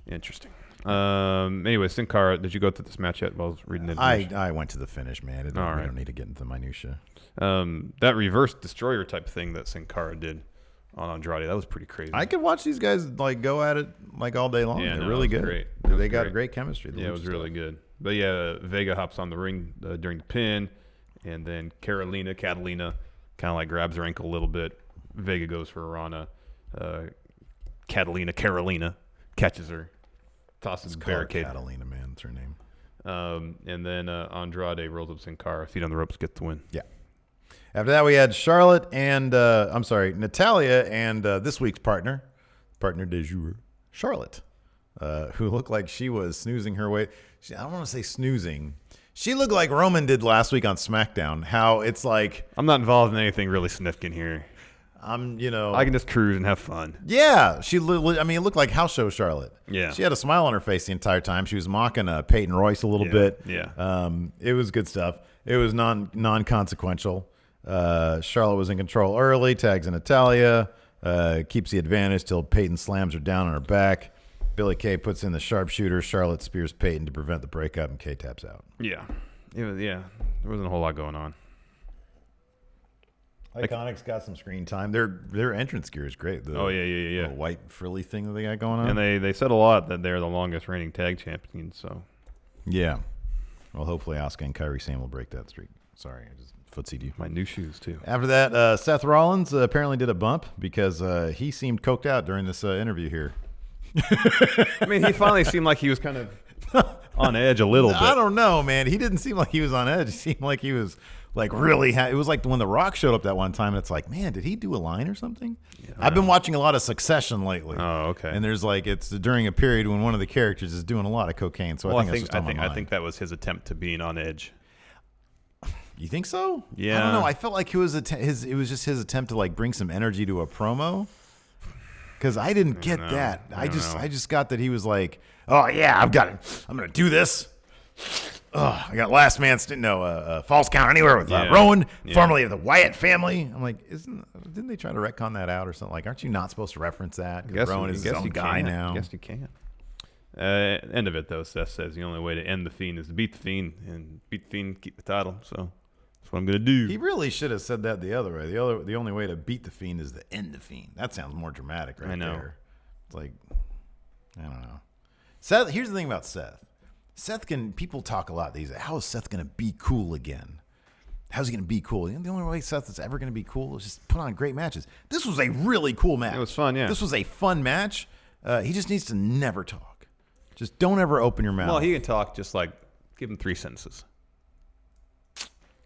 interesting. Anyway, Sin Cara, did you go through this match yet? While I was reading it. I went to the finish, man. We don't need to get into the minutia. That reverse destroyer type thing that Sin Cara did on Andrade, that was pretty crazy. I could watch these guys like go at it like all day long. They're really good. Great. They got great chemistry. Yeah, it was really good. But yeah, Vega hops on the ring during the pin, and then Catalina kind of like grabs her ankle a little bit. Vega goes for a Rana. Carolina catches her, tosses the barricade. Catalina, man, that's her name. And then Andrade rolls up Sin Cara, feet on the ropes, get the win. Yeah. After that, we had Charlotte and Natalya and this week's partner de jour, Charlotte, who looked like she was snoozing her way. I don't want to say snoozing. She looked like Roman did last week on SmackDown. How it's like, I'm not involved in anything really significant here. I can just cruise and have fun. Yeah, it looked like house show Charlotte. Yeah, she had a smile on her face the entire time. She was mocking Peyton Royce a little bit. Yeah, it was good stuff. It was non-consequential. Charlotte was in control early, tags in Natalya, keeps the advantage till Peyton slams her down on her back. Billy Kay puts in the sharpshooter. Charlotte spears Peyton to prevent the breakup, and Kay taps out. Yeah. There wasn't a whole lot going on. Iconic's got some screen time. Their entrance gear is great. The white frilly thing that they got going on. And they said a lot that they're the longest reigning tag champions. So yeah. Well, hopefully Asuka and Kairi Sane will break that streak. Sorry, I just footsied you. My new shoes too. After that, Seth Rollins apparently did a bump because he seemed coked out during this interview here. I mean, he finally seemed like he was kind of on edge a little bit. I don't know, man. He didn't seem like he was on edge. He seemed like he was like really. It was like when The Rock showed up that one time, and it's like, man, did he do a line or something? Yeah, I've been watching a lot of Succession lately. Oh, okay. And there's like it's during a period when one of the characters is doing a lot of cocaine. So I think that was his attempt to being on edge. You think so? Yeah. I don't know. I felt like it was just his attempt to like bring some energy to a promo. Because I didn't get that. I just got that he was like, oh yeah, I've got it. I'm gonna do this. Oh, I got last man false count anywhere with Rowan, formerly of the Wyatt family. I'm like, didn't they try to retcon that out or something? Like, aren't you not supposed to reference that? Because Rowan is his own guy now. I guess you can. End of it though, Seth says the only way to end the Fiend is to beat the Fiend, and beat the Fiend, keep the title. So that's what I'm gonna do. He really should have said that the other way. The only way to beat the Fiend is to end the Fiend. That sounds more dramatic, right? I know. There. It's like, I don't know. Seth. Here's the thing about Seth. People talk a lot these days. How is Seth going to be cool again? How's he going to be cool? The only way Seth is ever going to be cool is just put on great matches. This was a really cool match. It was fun, yeah. This was a fun match. He just needs to never talk. Just don't ever open your mouth. Well, he can talk, just like give him 3 sentences.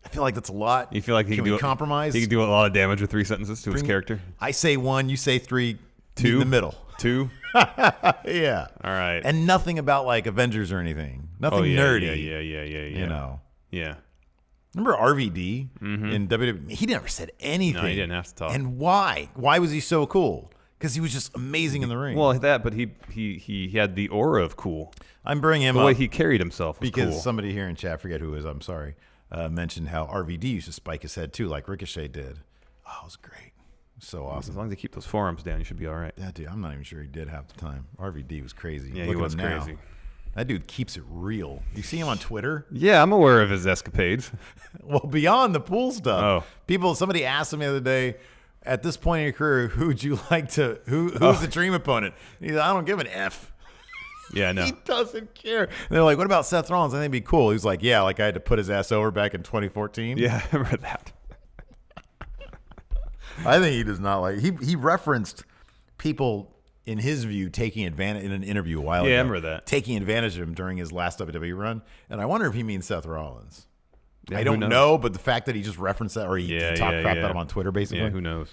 I feel like that's a lot. You feel like he can compromise? He can do a lot of damage with 3 sentences to his character. I say 1, you say 3. 2 in the middle. 2. Yeah. All right. And nothing about like Avengers or anything. Nothing nerdy. Yeah. You know. Yeah. Remember RVD in WWE? He never said anything. No, he didn't have to talk. And why? Why was he so cool? Because he was just amazing in the ring. Well, but he had the aura of cool. I'm bringing him up. The way he carried himself was because cool. Somebody here in chat, forget who it is, I'm sorry, mentioned how RVD used to spike his head too, like Ricochet did. Oh, it was great. So awesome. As long as they keep those forearms down, you should be all right. Yeah, dude, I'm not even sure he did half the time. RVD was crazy. Yeah, Look he was crazy. Now. That dude keeps it real. You see him on Twitter? Yeah, I'm aware of his escapades. Well, beyond the pool stuff. Somebody asked him the other day, at this point in your career, who's the dream opponent? He's like, I don't give an F. Yeah, no. He doesn't care. And they're like, what about Seth Rollins? I think it'd be cool. He's like, yeah, like I had to put his ass over back in 2014. Yeah, I remember that. I think he does not like. He referenced people in his view taking advantage in an interview a while ago. Yeah, I remember that. Taking advantage of him during his last WWE run, and I wonder if he means Seth Rollins. Yeah, I don't know, but the fact that he just referenced that or he talked crap about him on Twitter, basically. Yeah, who knows?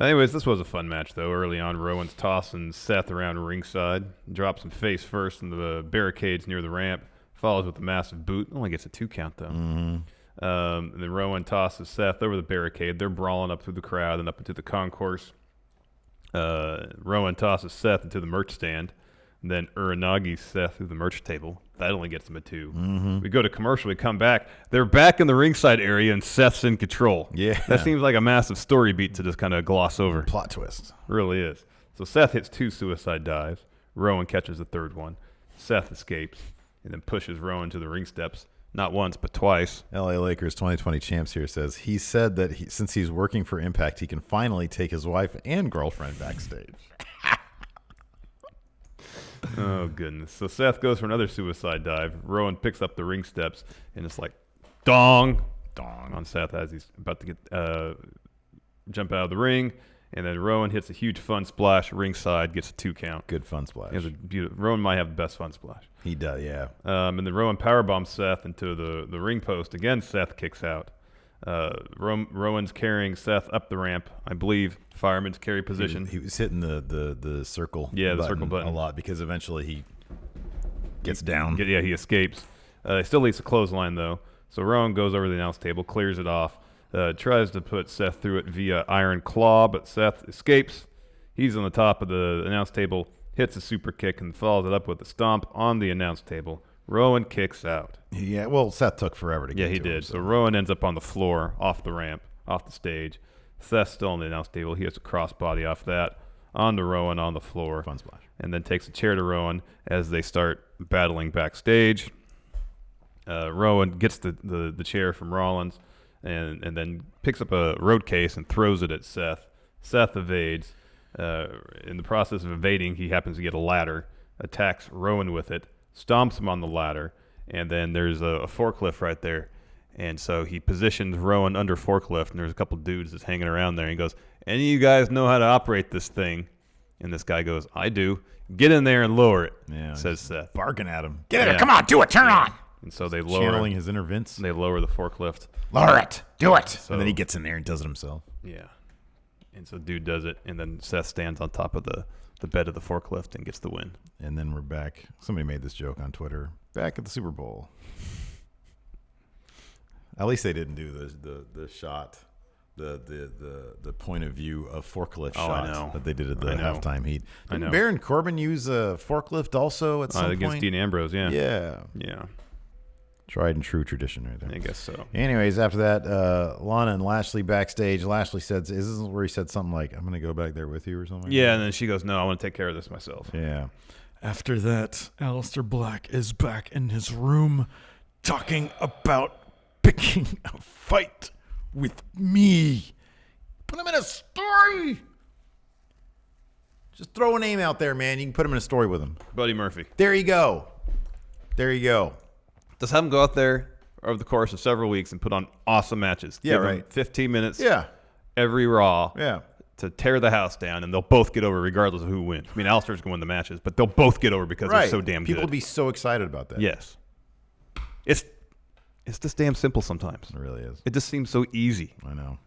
Anyways, this was a fun match though. Early on, Rowan's tossing Seth around ringside, drops him face first in the barricades near the ramp, follows with a massive boot. Only gets a 2 count though. Mm-hmm. And then Rowan tosses Seth over the barricade. They're brawling up through the crowd and up into the concourse. Rowan tosses Seth into the merch stand. And then Uranagi's Seth through the merch table. That only gets him a 2. Mm-hmm. We go to commercial. We come back. They're back in the ringside area, and Seth's in control. Yeah. That seems like a massive story beat to just kind of gloss over. Plot twist. Really is. So Seth hits 2 suicide dives. Rowan catches the 3rd one. Seth escapes and then pushes Rowan to the ring steps. Not once, but twice. LA Lakers 2020 champs here says he said that since he's working for Impact, he can finally take his wife and girlfriend backstage. Oh, goodness. So Seth goes for another suicide dive. Rowan picks up the ring steps, and it's like dong on Seth as he's about to get jump out of the ring. And then Rowan hits a huge fun splash ringside, gets a 2 count. Good fun splash. It was Rowan might have the best fun splash. He does, yeah. And then Rowan powerbombs Seth into the ring post. Again, Seth kicks out. Rowan's carrying Seth up the ramp. I believe fireman's carry position. He was hitting the circle. Yeah, the circle button a lot because eventually he gets down. Yeah, he escapes. He still leaves a clothesline though. So Rowan goes over to the announce table, clears it off, tries to put Seth through it via Iron Claw, but Seth escapes. He's on the top of the announce table, hits a super kick, and follows it up with a stomp on the announce table. Rowan kicks out. Yeah, well, Seth took forever to get to him. Yeah, he did. So Rowan ends up on the floor, off the ramp, off the stage. Seth's still on the announce table. He hits a crossbody off that, onto Rowan on the floor. Fun splash. And then takes a chair to Rowan as they start battling backstage. Rowan gets the chair from Rollins and then picks up a road case and throws it at Seth. Seth evades. In the process of evading, he happens to get a ladder, attacks Rowan with it, stomps him on the ladder, and then there's a forklift right there. And so he positions Rowan under forklift, and there's a couple dudes that's hanging around there. And he goes, any of you guys know how to operate this thing? And this guy goes, I do. Get in there and lower it, says Seth. Barking at him. Get in there. Come on, do it. Turn on. And so they lower. Channeling his inner Vince. They lower the forklift. Lower it. Do it. So, and then he gets in there and does it himself. Yeah. And so dude does it, and then Seth stands on top of the bed of the forklift and gets the win. And then we're back. Somebody made this joke on Twitter. Back at the Super Bowl. At least they didn't do the shot, the point of view of forklift I shot know. that they did at the I know. halftime heat. I Didn't know. Baron Corbin use a forklift also at some Against point? Dean Ambrose, yeah. Yeah. Tried and true tradition right there. I guess so. Anyways, after that, Lana and Lashley backstage. Lashley said, "Is this where he said something like, I'm going to go back there with you or something?" Yeah, and then she goes, "No, I want to take care of this myself." Yeah. After that, Alistair Black is back in his room talking about picking a fight with me. Put him in a story. Just throw a name out there, man. You can put him in a story with him. Buddy Murphy. There you go. Just have him go out there over the course of several weeks and put on awesome matches. Yeah, Give him right. 15 minutes Yeah. every Raw Yeah. to tear the house down, and they'll both get over regardless of who wins. I mean, Alistair's going to win the matches, but they'll both get over because they're so damn People good. will be so excited about that. Yes. It's just damn simple sometimes. It really is. It just seems so easy. I know.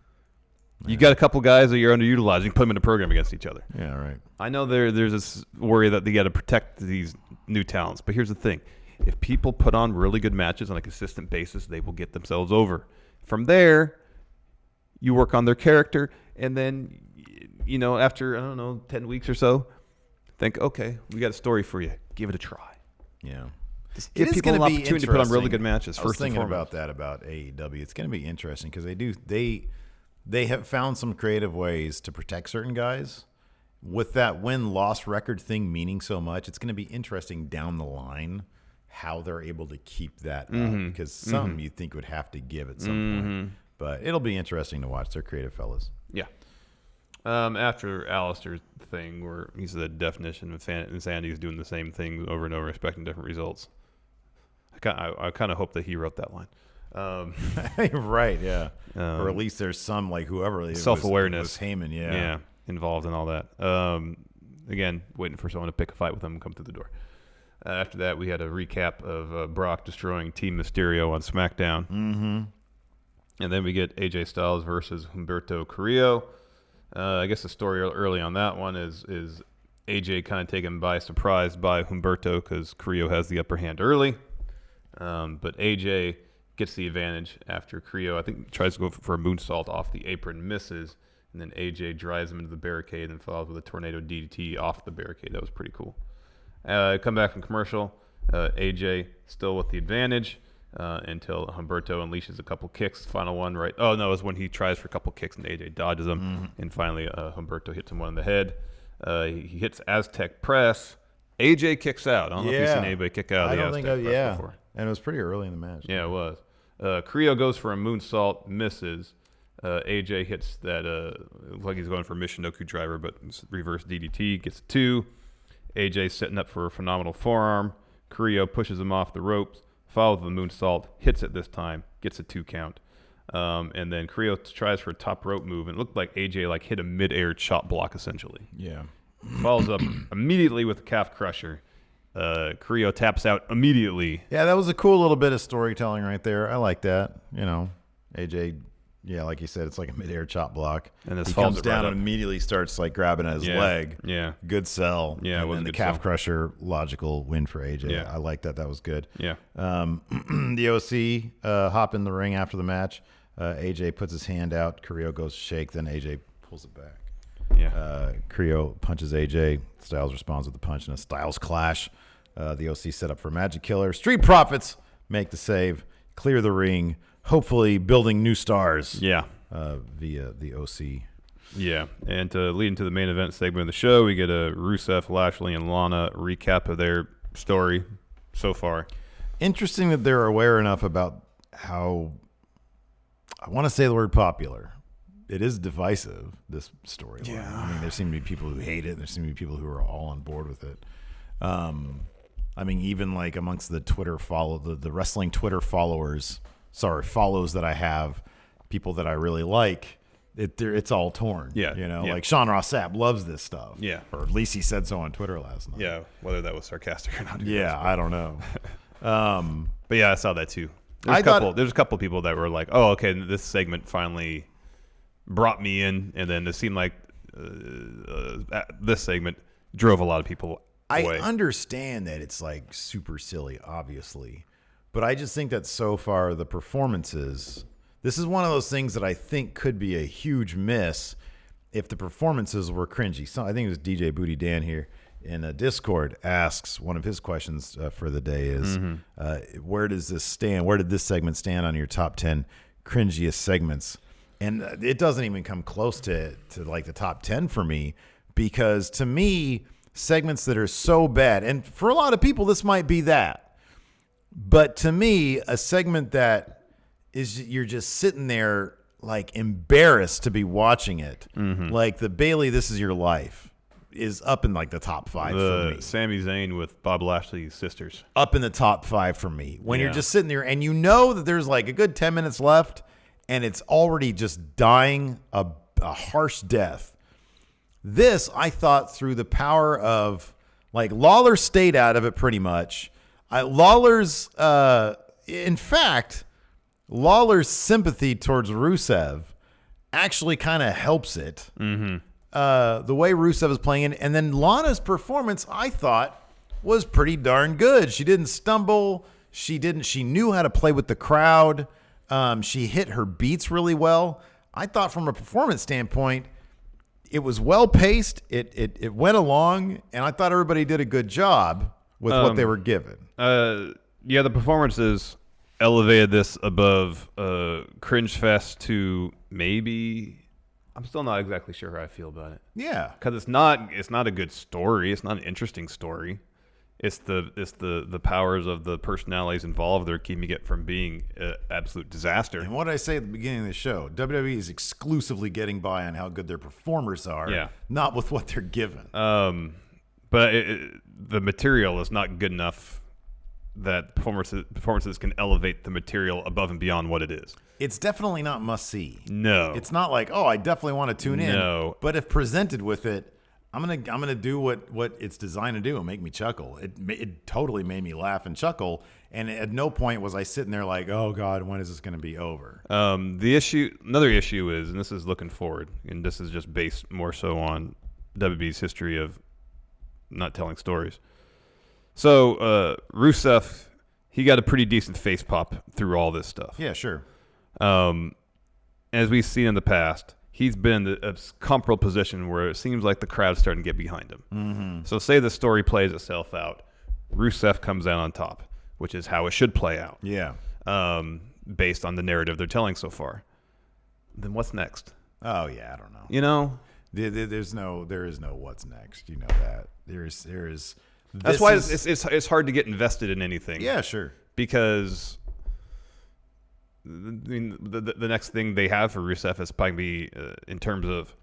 You got a couple guys that you're underutilizing, you put them in a program against each other. Yeah, right. I know there's this worry that they got to protect these new talents, but here's the thing. If people put on really good matches on a consistent basis, they will get themselves over. From there, you work on their character, and then, after, 10 weeks or so, think, okay, we got a story for you. Give it a try. Yeah. Just give people an opportunity to put on really good matches, I was first and thinking foremost. about that about AEW. It's going to be interesting because they have found some creative ways to protect certain guys. With that win-loss record thing meaning so much, it's going to be interesting down the line how they're able to keep that up, because some you think would have to give at some point. But it'll be interesting to watch. They're creative fellas. Yeah. After Alistair's thing, where he's the definition of insanity, he's doing the same thing over and over, expecting different results. I kind of hope that he wrote that line. Right, yeah. Or at least there's some, like, whoever it Self-awareness. was Heyman, Yeah, involved in all that. Again, waiting for someone to pick a fight with him and come through the door. After that, we had a recap of Brock destroying Team Mysterio on SmackDown. Mm-hmm. And then we get AJ Styles versus Humberto Carrillo. I guess the story early on that one is AJ kind of taken by surprise by Humberto because Carrillo has the upper hand early. But AJ gets the advantage after Carrillo, I think, tries to go for a moonsault off the apron, misses, and then AJ drives him into the barricade and follows with a tornado DDT off the barricade. That was pretty cool. Come back from commercial. AJ still with the advantage until Humberto unleashes a couple kicks. Final one, right? Oh, no, it was when he tries for a couple kicks and AJ dodges them. And finally, Humberto hits him one in the head. He hits Aztec press. AJ kicks out. I don't know if you've seen anybody kick out of the Aztec press before. And it was pretty early in the match. Yeah, it was. Carrillo goes for a moonsault, misses. AJ hits that, looks like he's going for a Michinoku driver, but it's reverse DDT, gets a 2. AJ setting up for a phenomenal forearm. Carrillo pushes him off the ropes, follows the moonsault, hits it this time, gets a 2 count. And then Carrillo tries for a top rope move, and it looked like AJ hit a mid-air chop block, essentially. Yeah. Follows up immediately with a calf crusher. Carrillo taps out immediately. Yeah, that was a cool little bit of storytelling right there. I like that. AJ, yeah, like you said, it's like a midair chop block. And this he follows comes it down right and up. immediately starts grabbing at his leg. Yeah. Good sell. Yeah, it and was then a the good calf sell. crusher, logical win for AJ. Yeah. I like that. That was good. Yeah. The OC hop in the ring after the match. AJ puts his hand out. Carrillo goes to shake. Then AJ pulls it back. Yeah. Carrillo punches AJ. Styles responds with a punch in a Styles clash. The OC set up for Magic Killer. Street Profits make the save, clear the ring, hopefully building new stars. Yeah. Via the OC. Yeah. And to lead into the main event segment of the show, we get a Rusev, Lashley, and Lana recap of their story so far. Interesting that they're aware enough about how, I want to say the word popular. It is divisive, this storyline. Yeah. I mean, there seem to be people who hate it. There seem to be people who are all on board with it. I mean, even amongst the Twitter the wrestling Twitter follows that I have, people that I really like, it's all torn. Yeah. Like Sean Ross Sapp loves this stuff. Yeah. Or at least he said so on Twitter last night. Yeah. Whether that was sarcastic or not. Yeah, I don't know. But yeah, I saw that too. There's a couple people that were like, "Oh, okay, this segment finally brought me in," and then it seemed like this segment drove a lot of people away. I understand that it's super silly, obviously, but I just think that so far the performances, This is one of those things that I think could be a huge miss if the performances were cringy. So I think it was DJ Booty Dan here in Discord asks, one of his questions for the day is, where does this stand? Where did this segment stand on your top 10 cringiest segments? And it doesn't even come close to like the top 10 for me, because to me, segments that are so bad, and for a lot of people, this might be that. But to me, a segment that is, you're just sitting there like embarrassed to be watching it. Like the Bailey, This Is Your Life is up in like the top 5 for me. Sami Zayn with Bob Lashley's sisters. Up in the top 5 for me. When you're just sitting there and you know that there's like a good 10 minutes left and it's already just dying a harsh death. This, I thought, through the power of, like, Lawler stayed out of it pretty much. Lawler's sympathy towards Rusev actually kind of helps it. The way Rusev is playing it. And then Lana's performance, I thought, was pretty darn good. She didn't stumble. She knew how to play with the crowd. She hit her beats really well. I thought from a performance standpoint, it was well paced. It went along, and I thought everybody did a good job with what they were given. The performances elevated this above cringe fest to maybe. I'm still not exactly sure how I feel about it. Yeah, because it's not a good story. It's not an interesting story. It's the powers of the personalities involved that are keeping it from being an absolute disaster. And what did I say at the beginning of the show? WWE is exclusively getting by on how good their performers are, not with what they're given. But the material is not good enough that performances can elevate the material above and beyond what it is. It's definitely not must-see. No. It's not like, oh, I definitely want to tune in. No. But if presented with it, I'm gonna do what it's designed to do and make me chuckle. It totally made me laugh and chuckle, and at no point was I sitting there like, oh God, when is this gonna be over? Another issue is, and this is looking forward, and this is just based more so on WWE's history of not telling stories. So Rusev, he got a pretty decent face pop through all this stuff. Yeah, sure. As we've seen in the past, he's been in a comparable position where it seems like the crowd's starting to get behind him. So say the story plays itself out. Rusev comes out on top, which is how it should play out. Yeah. Based on the narrative they're telling so far. Then what's next? Oh, yeah, I don't know. You know? There is no what's next. You know that. There is. That's why it's hard to get invested in anything. Yeah, sure. Because the next thing they have for Rusev is probably in terms of,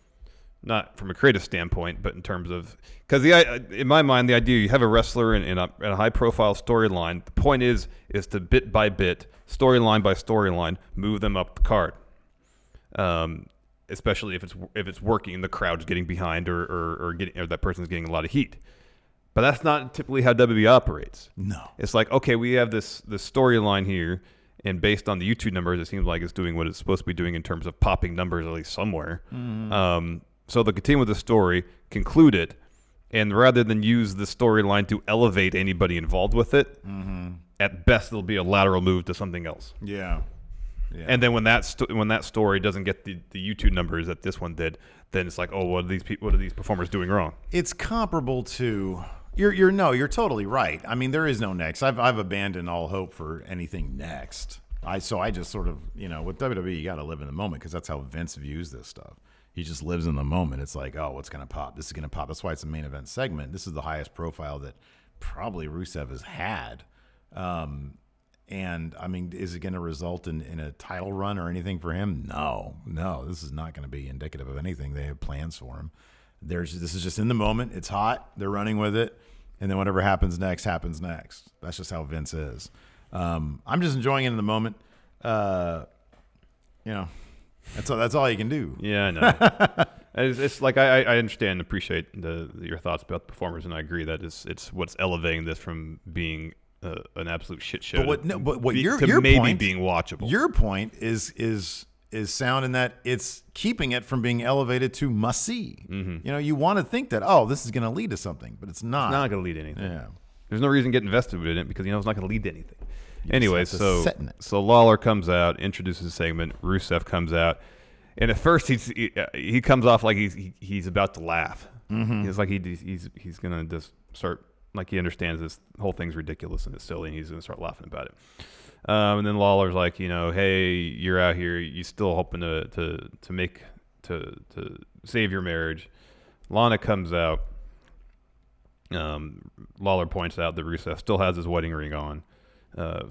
not from a creative standpoint, but in terms of, because in my mind, the idea you have a wrestler in a high profile storyline. The point is to bit by bit, storyline by storyline, move them up the card. Especially if it's working, the crowd's getting behind, or that person's getting a lot of heat. But that's not typically how WWE operates. No. It's like, okay, we have this storyline here, and based on the YouTube numbers, it seems like it's doing what it's supposed to be doing in terms of popping numbers, at least somewhere. So they'll continue with the story, conclude it, and rather than use the storyline to elevate anybody involved with it, at best it'll be a lateral move to something else. Yeah. Yeah. And then when that story doesn't get the YouTube numbers that this one did, then it's like, oh, what are these performers doing wrong? It's comparable to you're totally right. I mean, there is no next. I've abandoned all hope for anything next. I just sort of, with WWE, you got to live in the moment, because that's how Vince views this stuff. He just lives in the moment. It's like, oh, what's going to pop? This is going to pop. That's why it's a main event segment. This is the highest profile that probably Rusev has had. And I mean, is it going to result in a title run or anything for him? No. This is not going to be indicative of anything. They have plans for him. This is just in the moment. It's hot. They're running with it, and then whatever happens next happens next. That's just how Vince is. I'm just enjoying it in the moment. That's all you can do. Yeah, I know. It's like I understand and appreciate your thoughts about the performers, and I agree that it's what's elevating this from being an absolute shit show your maybe point, being watchable. Your point is sound in that it's keeping it from being elevated to must see. You want to think that, oh, this is going to lead to something, but it's not. It's not going to lead to anything. Yeah. There's no reason to get invested in it, because it's not going to lead to anything. Anyway, just have to sit in it. so Lawler comes out, introduces the segment. Rusev comes out, and at first he comes off like he's about to laugh. Mm-hmm. It's like he's gonna just start, like, he understands this whole thing's ridiculous and it's silly, and he's gonna start laughing about it. And then Lawler's like, hey, you're out here, you still hoping to save your marriage. Lana comes out. Lawler points out that Rusev still has his wedding ring on.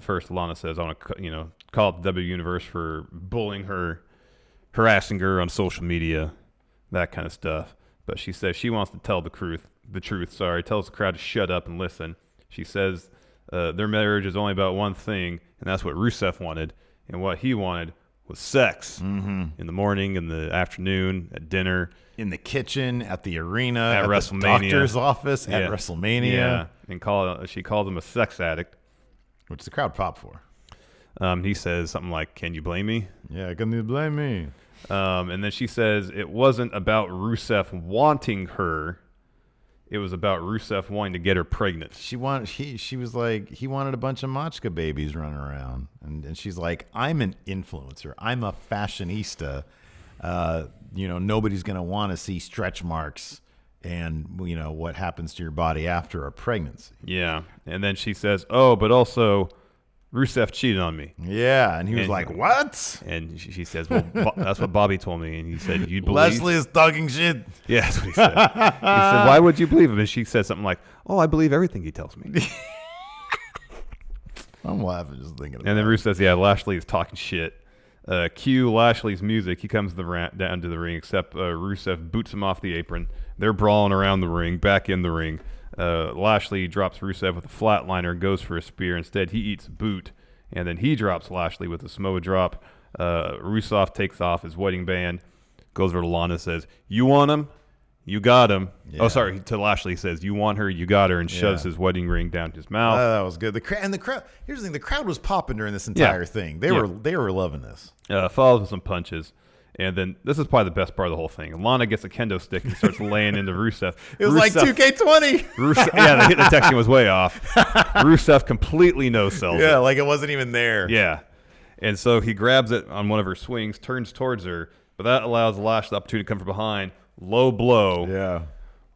First, Lana says, I want to call out the W Universe for bullying her, harassing her on social media, that kind of stuff. But she says she wants to tell the truth. Tells the crowd to shut up and listen. She says their marriage is only about one thing, and that's what Rusev wanted. And what he wanted was sex. Mm-hmm. In the morning, in the afternoon, at dinner. In the kitchen, at the arena, at WrestleMania. The doctor's office, at WrestleMania. Yeah, and she called him a sex addict. Which the crowd popped for. He says something like, can you blame me? Yeah, can you blame me? And then she says it wasn't about Rusev wanting her. It was about Rusev wanting to get her pregnant. She was like, he wanted a bunch of Machka babies running around. And she's like, I'm an influencer. I'm a fashionista. Nobody's going to want to see stretch marks and, what happens to your body after a pregnancy. Yeah. And then she says, oh, but also Rusev cheated on me. Yeah. And he was like, what? And she says, well, that's what Bobby told me. And he said, you'd believe? Leslie is talking shit. Yeah, that's what he said. He said, why would you believe him? And she said something like, oh, I believe everything he tells me. I'm laughing just thinking about it. And then Rusev says, yeah, Lashley is talking shit. Cue Lashley's music. He comes down to the ring, except Rusev boots him off the apron. They're brawling around the ring, back in the ring. Lashley drops Rusev with a flatliner, goes for a spear. Instead, he eats a boot, and then he drops Lashley with a Samoa drop. Rusev takes off his wedding band, goes over to Lana, says, you want him? You got him. Yeah. Oh, sorry. To Lashley, he says, you want her? You got her, and shoves his wedding ring down his mouth. That was good. The crowd. Here's the thing: the crowd was popping during this entire thing. They were loving this. Follows with some punches. And then this is probably the best part of the whole thing. Lana gets a kendo stick and starts laying into Rusev. It was like 2K20. The texting was way off. Rusev completely no-sells it. Like it wasn't even there. Yeah. And so he grabs it on one of her swings, turns towards her, but that allows Lashley the opportunity to come from behind. Low blow. Yeah.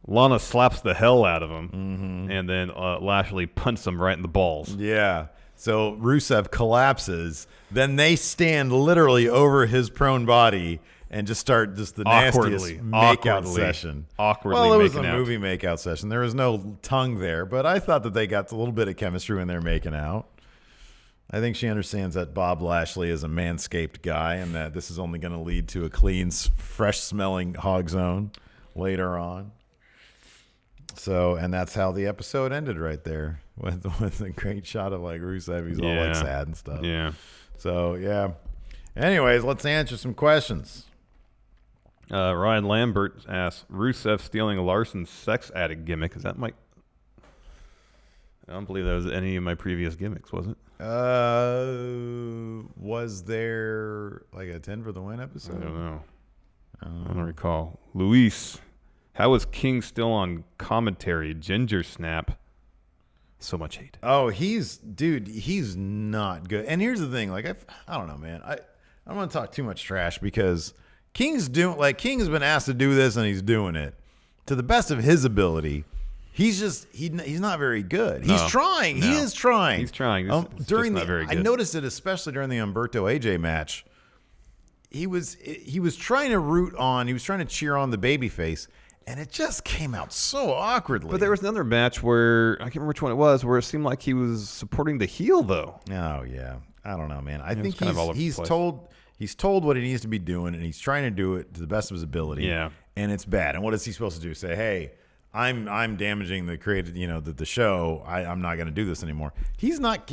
Lana slaps the hell out of him, and then Lashley punts him right in the balls. Yeah. So Rusev collapses. Then they stand literally over his prone body and just start the nastiest makeout session. Well, it was a movie makeout session. There was no tongue there, but I thought that they got a little bit of chemistry when they're making out. I think she understands that Bob Lashley is a manscaped guy and that this is only going to lead to a clean, fresh-smelling hog zone later on. So, and that's how the episode ended right there with a great shot of like Rusev. He's all like sad and stuff. Yeah. So, yeah. Anyways, let's answer some questions. Ryan Lambert asks, Rusev stealing Larson's sex addict gimmick. Is that my... I don't believe that was any of my previous gimmicks, was it? Was there like a 10 for the win episode? I don't know. I don't recall. Luis, how is King still on commentary? Ginger snap. So much hate. Oh, he's not good. And here's the thing, like I don't know, man. I don't want to talk too much trash because King's been asked to do this and he's doing it to the best of his ability. He's not very good. He's trying. No. He is trying. He's trying. It's during not very good. I noticed it especially during the Humberto AJ match. He was trying to root on. He was trying to cheer on the babyface, and it just came out so awkwardly. But there was another match where I can't remember which one it was, where it seemed like he was supporting the heel though. Oh yeah, I don't know, man. I think he's told what he needs to be doing, and he's trying to do it to the best of his ability. Yeah, and it's bad. And what is he supposed to do? Say, hey, I'm damaging the creative, the show. I'm not going to do this anymore. He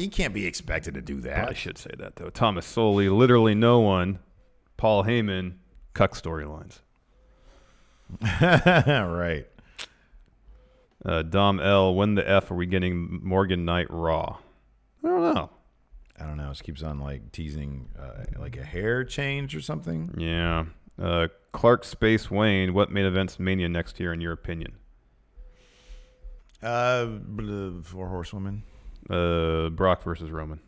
can't be expected to do that. I should say that though. Thomas Soley, literally no one. Paul Heyman, cuck storylines. Right. Dom L, when the F are we getting Morgan Knight Raw? I don't know. It just keeps on like teasing like a hair change or something. Yeah. Clark Space Wayne, what main events Mania next year in your opinion? 4 Horsewomen. Brock versus Roman.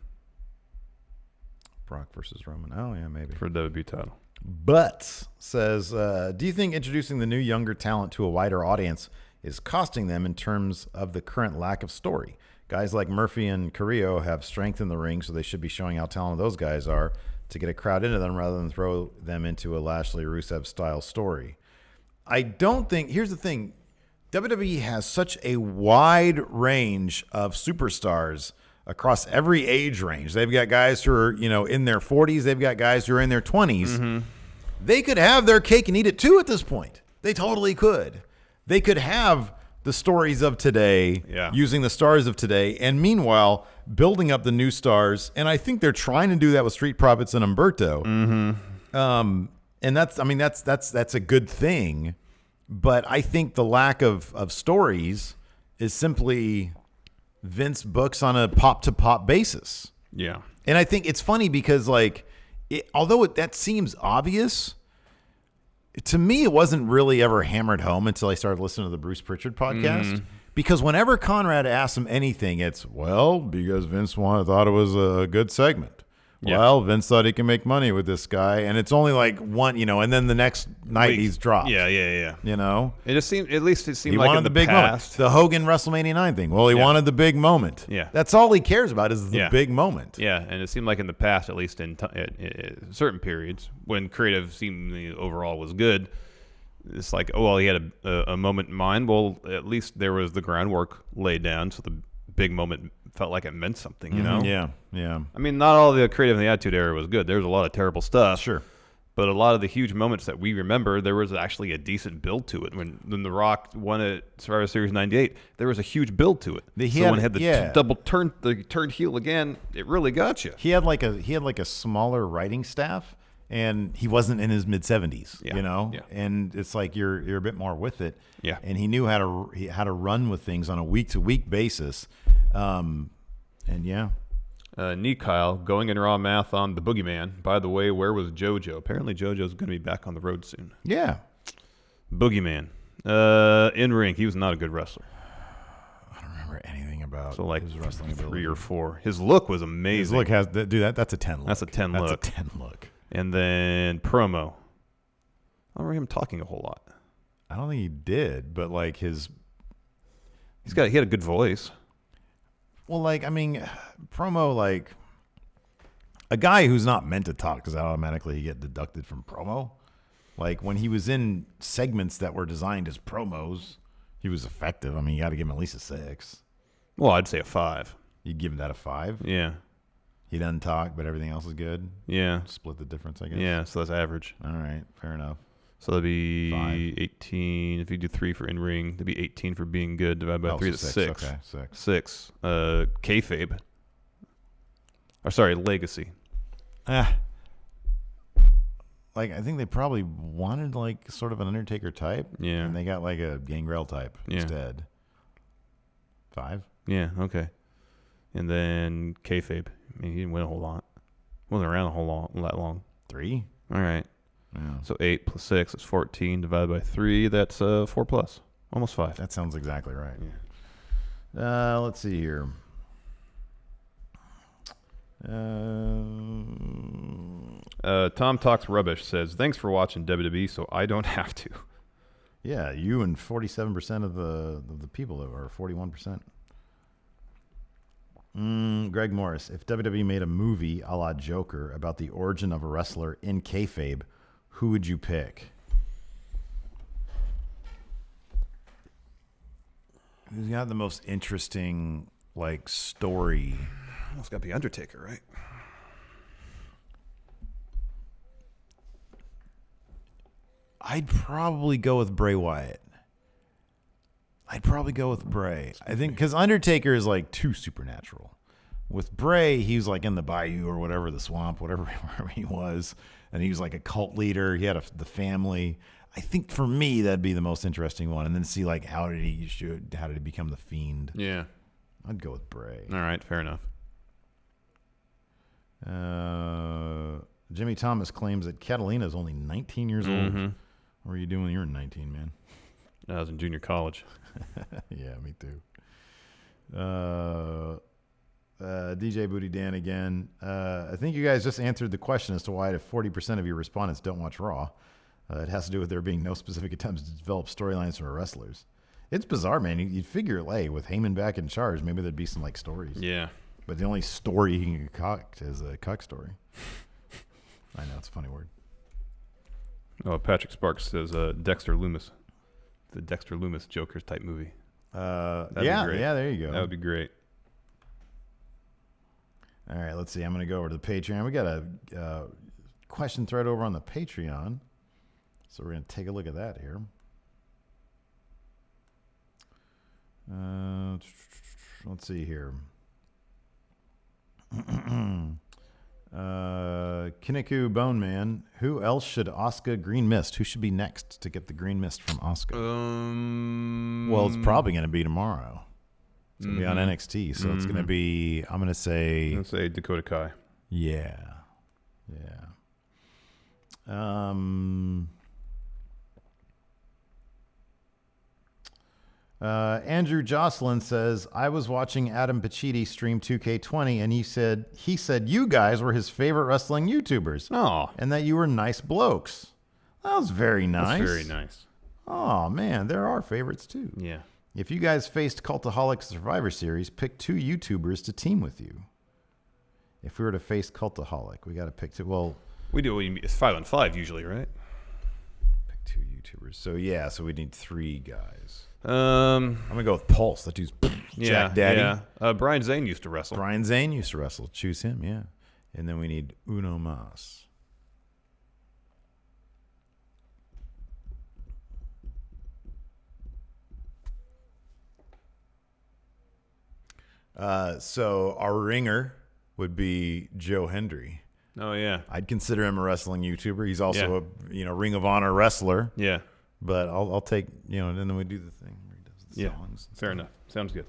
Brock versus Roman. Oh, yeah, maybe. For the WWE title. But says, do you think introducing the new younger talent to a wider audience is costing them in terms of the current lack of story? Guys like Murphy and Carrillo have strength in the ring, so they should be showing how talented those guys are to get a crowd into them rather than throw them into a Lashley Rusev style story. I don't think, here's the thing, WWE has such a wide range of superstars across every age range. They've got guys who are, in their 40s. They've got guys who are in their 20s. Mm-hmm. They could have their cake and eat it too at this point. They totally could. They could have the stories of today using the stars of today, and meanwhile building up the new stars. And I think they're trying to do that with Street Profits and Humberto. Mm-hmm. And that's a good thing. But I think the lack of stories is simply Vince books on a pop-to-pop basis. Yeah. And I think it's funny because, although that seems obvious, to me, it wasn't really ever hammered home until I started listening to the Bruce Pritchard podcast. Mm-hmm. Because whenever Conrad asks him anything, it's, because Vince thought it was a good segment. Yeah. Well, Vince thought he can make money with this guy, and it's only one, and then the next night he's dropped. Yeah. It just seemed, at least it seemed he like wanted in the big past. Moment. The Hogan WrestleMania 9 thing. Well, he wanted the big moment. Yeah. That's all he cares about is the big moment. Yeah, and it seemed like in the past, at least in certain periods, when creative seemingly overall was good, it's like, he had a moment in mind. Well, at least there was the groundwork laid down, so the big moment felt like it meant something, Yeah. I mean, not all the creative in the Attitude Era was good. There was a lot of terrible stuff. Sure. But a lot of the huge moments that we remember, there was actually a decent build to it. When The Rock won at Survivor Series '98, there was a huge build to it. When he had the double turn, the turned heel again, it really got you. He had like a smaller writing staff, and he wasn't in his mid-70s, Yeah. And it's like you're a bit more with it. Yeah. And he knew how to run with things on a week-to-week basis. Knee Kyle going in raw math on the Boogeyman. By the way, where was JoJo? Apparently JoJo's going to be back on the road soon. Yeah. Boogeyman. In ring, he was not a good wrestler. I don't remember anything about his wrestling ability. 3 or 4. His look was amazing. His look that's a 10 look. That's a 10 look. That's a 10 look. And then promo. I don't remember him talking a whole lot. I don't think he did, but he had a good voice. Well, promo, a guy who's not meant to talk because automatically you get deducted from promo. When he was in segments that were designed as promos, he was effective. I mean, you got to give him at least a 6. Well, I'd say a 5. You'd give him that a 5? Yeah. He doesn't talk, but everything else is good? Yeah. Split the difference, I guess? Yeah, so that's average. All right, fair enough. So that'd be 5. 18. If you do 3 for in-ring, that'd be 18 for being good. Divided by 3, that's 6. Okay, 6. Kayfabe. Or sorry, legacy. I think they probably wanted sort of an Undertaker type. Yeah. And they got a Gangrel type instead. 5? Yeah, okay. And then Kayfabe. I mean, he didn't win a whole lot. Wasn't around that long. 3? All right. Yeah. So 8 plus 6 is 14. Divided by 3, that's 4 plus. Almost 5. That sounds exactly right. Yeah. Let's see here. Tom Talks Rubbish says, thanks for watching WWE so I don't have to. Yeah, you and 47% of the people, or 41%. Greg Morris, if WWE made a movie a la Joker about the origin of a wrestler in kayfabe, who would you pick? Who's got the most interesting story? It's got to be Undertaker, right? I'd probably go with Bray Wyatt. I think because Undertaker is too supernatural. With Bray, he was in the bayou or whatever, the swamp, wherever he was, and he was a cult leader. He had the family. I think for me that'd be the most interesting one, and then see how did he become the Fiend? Yeah, I'd go with Bray. All right, fair enough. Jimmy Thomas claims that Catalina is only 19 years old. What were you doing when you were 19, man? I was in junior college. Yeah, me too. DJ Booty Dan again. I think you guys just answered the question as to why 40% of your respondents don't watch Raw. It has to do with there being no specific attempts to develop storylines for wrestlers. It's bizarre, man. You'd figure, hey, with Heyman back in charge, maybe there'd be some like stories. Yeah. But the only story he can concoct is a cuck story. I know, it's a funny word. Oh, Patrick Sparks says Dexter Loomis. The Dexter Loomis Joker's type movie. Yeah, there you go. That would be great. All right, let's see. I'm going to go over to the Patreon. We got a question thread over on the Patreon. So we're going to take a look at that here. Let's see here. Kinniku Bone Man. Who else should Asuka Green Mist? Who should be next to get the Green Mist from Asuka? Well, it's probably going to be tomorrow. It's going to be on NXT, so it's going to be, I'm going to say Dakota Kai. Yeah. Andrew Jocelyn says, I was watching Adam Pacitti stream 2K20, and he said you guys were his favorite wrestling YouTubers. Oh. And that you were nice blokes. That was very nice. That's very nice. Oh, man, there are favorites, too. Yeah. If you guys faced Cultaholic Survivor Series, pick 2 YouTubers to team with you. If we were to face Cultaholic, we got to pick 2. Well, we do. It's 5-on-5 usually, right? Pick 2 YouTubers. So we need 3 guys. I'm going to go with Pulse. That dude's Jack Daddy. Yeah. Brian Zane used to wrestle. Brian Zane used to wrestle. Choose him, yeah. And then we need Uno Mas. So our ringer would be Joe Hendry. Oh yeah, I'd consider him a wrestling YouTuber. He's also a Ring of Honor wrestler. Yeah, but I'll take and then we do the thing where he does the songs. Fair enough. Sounds good.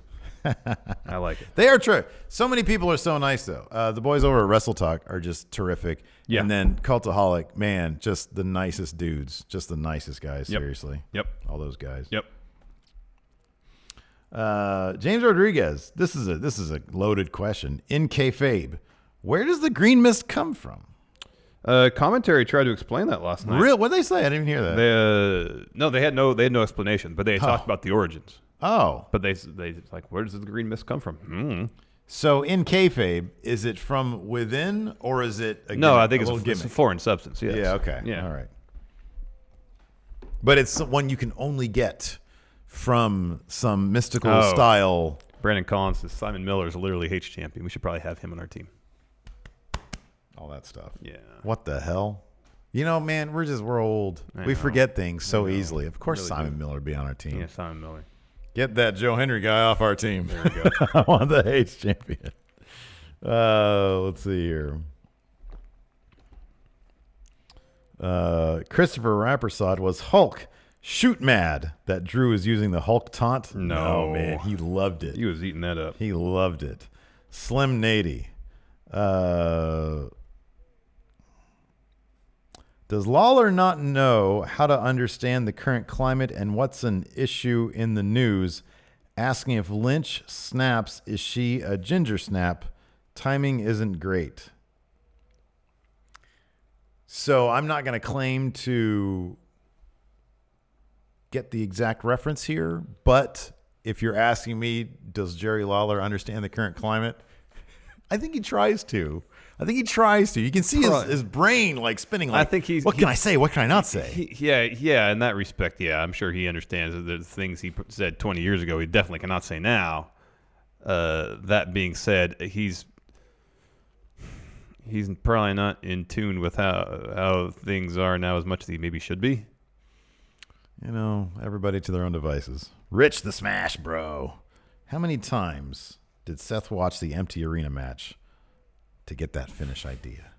I like it. They are true. So many people are so nice though. The boys over at Wrestle Talk are just terrific. Yeah. And then Cultaholic, man, just the nicest dudes, just the nicest guys. Yep. Seriously. Yep. All those guys. Yep. James Rodriguez, this is a loaded question. In kayfabe, where does the green mist come from? Commentary tried to explain that last night. Real? What did they say? I didn't even hear that. They had no explanation, but they had talked about the origins. Oh, but they like, where does the green mist come from? So in kayfabe, is it from within or is it a no? I think it's a foreign substance. Yes. Yeah. Okay. Yeah. All right. But it's one you can only get from some mystical style. Brandon Collins says Simon Miller is literally H champion. We should probably have him on our team. All that stuff. Yeah. What the hell? Man, we're old. We forget things so easily. Of course, really Simon Miller would be on our team. Yeah, Simon Miller. Get that Joe Hendry guy off our team. There we go. I want the H champion. Let's see here. Christopher Rappersod was Hulk. Shoot mad that Drew is using the Hulk taunt. No, man, he loved it. He was eating that up. He loved it. Slim Nady. Does Lawler not know how to understand the current climate and what's an issue in the news? Asking if Lynch snaps, is she a ginger snap? Timing isn't great. So I'm not going to claim to get the exact reference here, but if you're asking me, does Jerry Lawler understand the current climate? I think he tries to. You can see his brain like spinning. Like, I think what can I say? What can I not say? Yeah. In that respect, yeah, I'm sure he understands that the things he said 20 years ago, he definitely cannot say now. That being said, he's probably not in tune with how things are now as much as he maybe should be. Everybody to their own devices. Rich the Smash Bro. How many times did Seth watch the empty arena match to get that finish idea?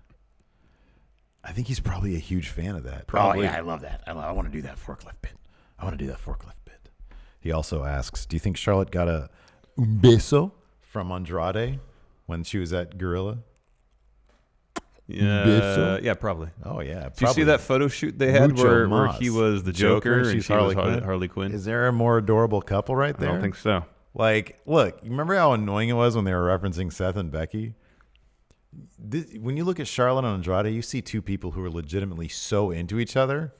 I think he's probably a huge fan of that. Probably. Oh, yeah, I love that. I want to do that forklift bit. He also asks, do you think Charlotte got a beso from Andrade when she was at Gorilla? Yeah, probably. Oh, yeah. Did you see that photo shoot they had where he was the Joker and she was Harley Quinn? Is there a more adorable couple right there? I don't think so. Like, look, you remember how annoying it was when they were referencing Seth and Becky? When you look at Charlotte and Andrade, you see two people who are legitimately so into each other.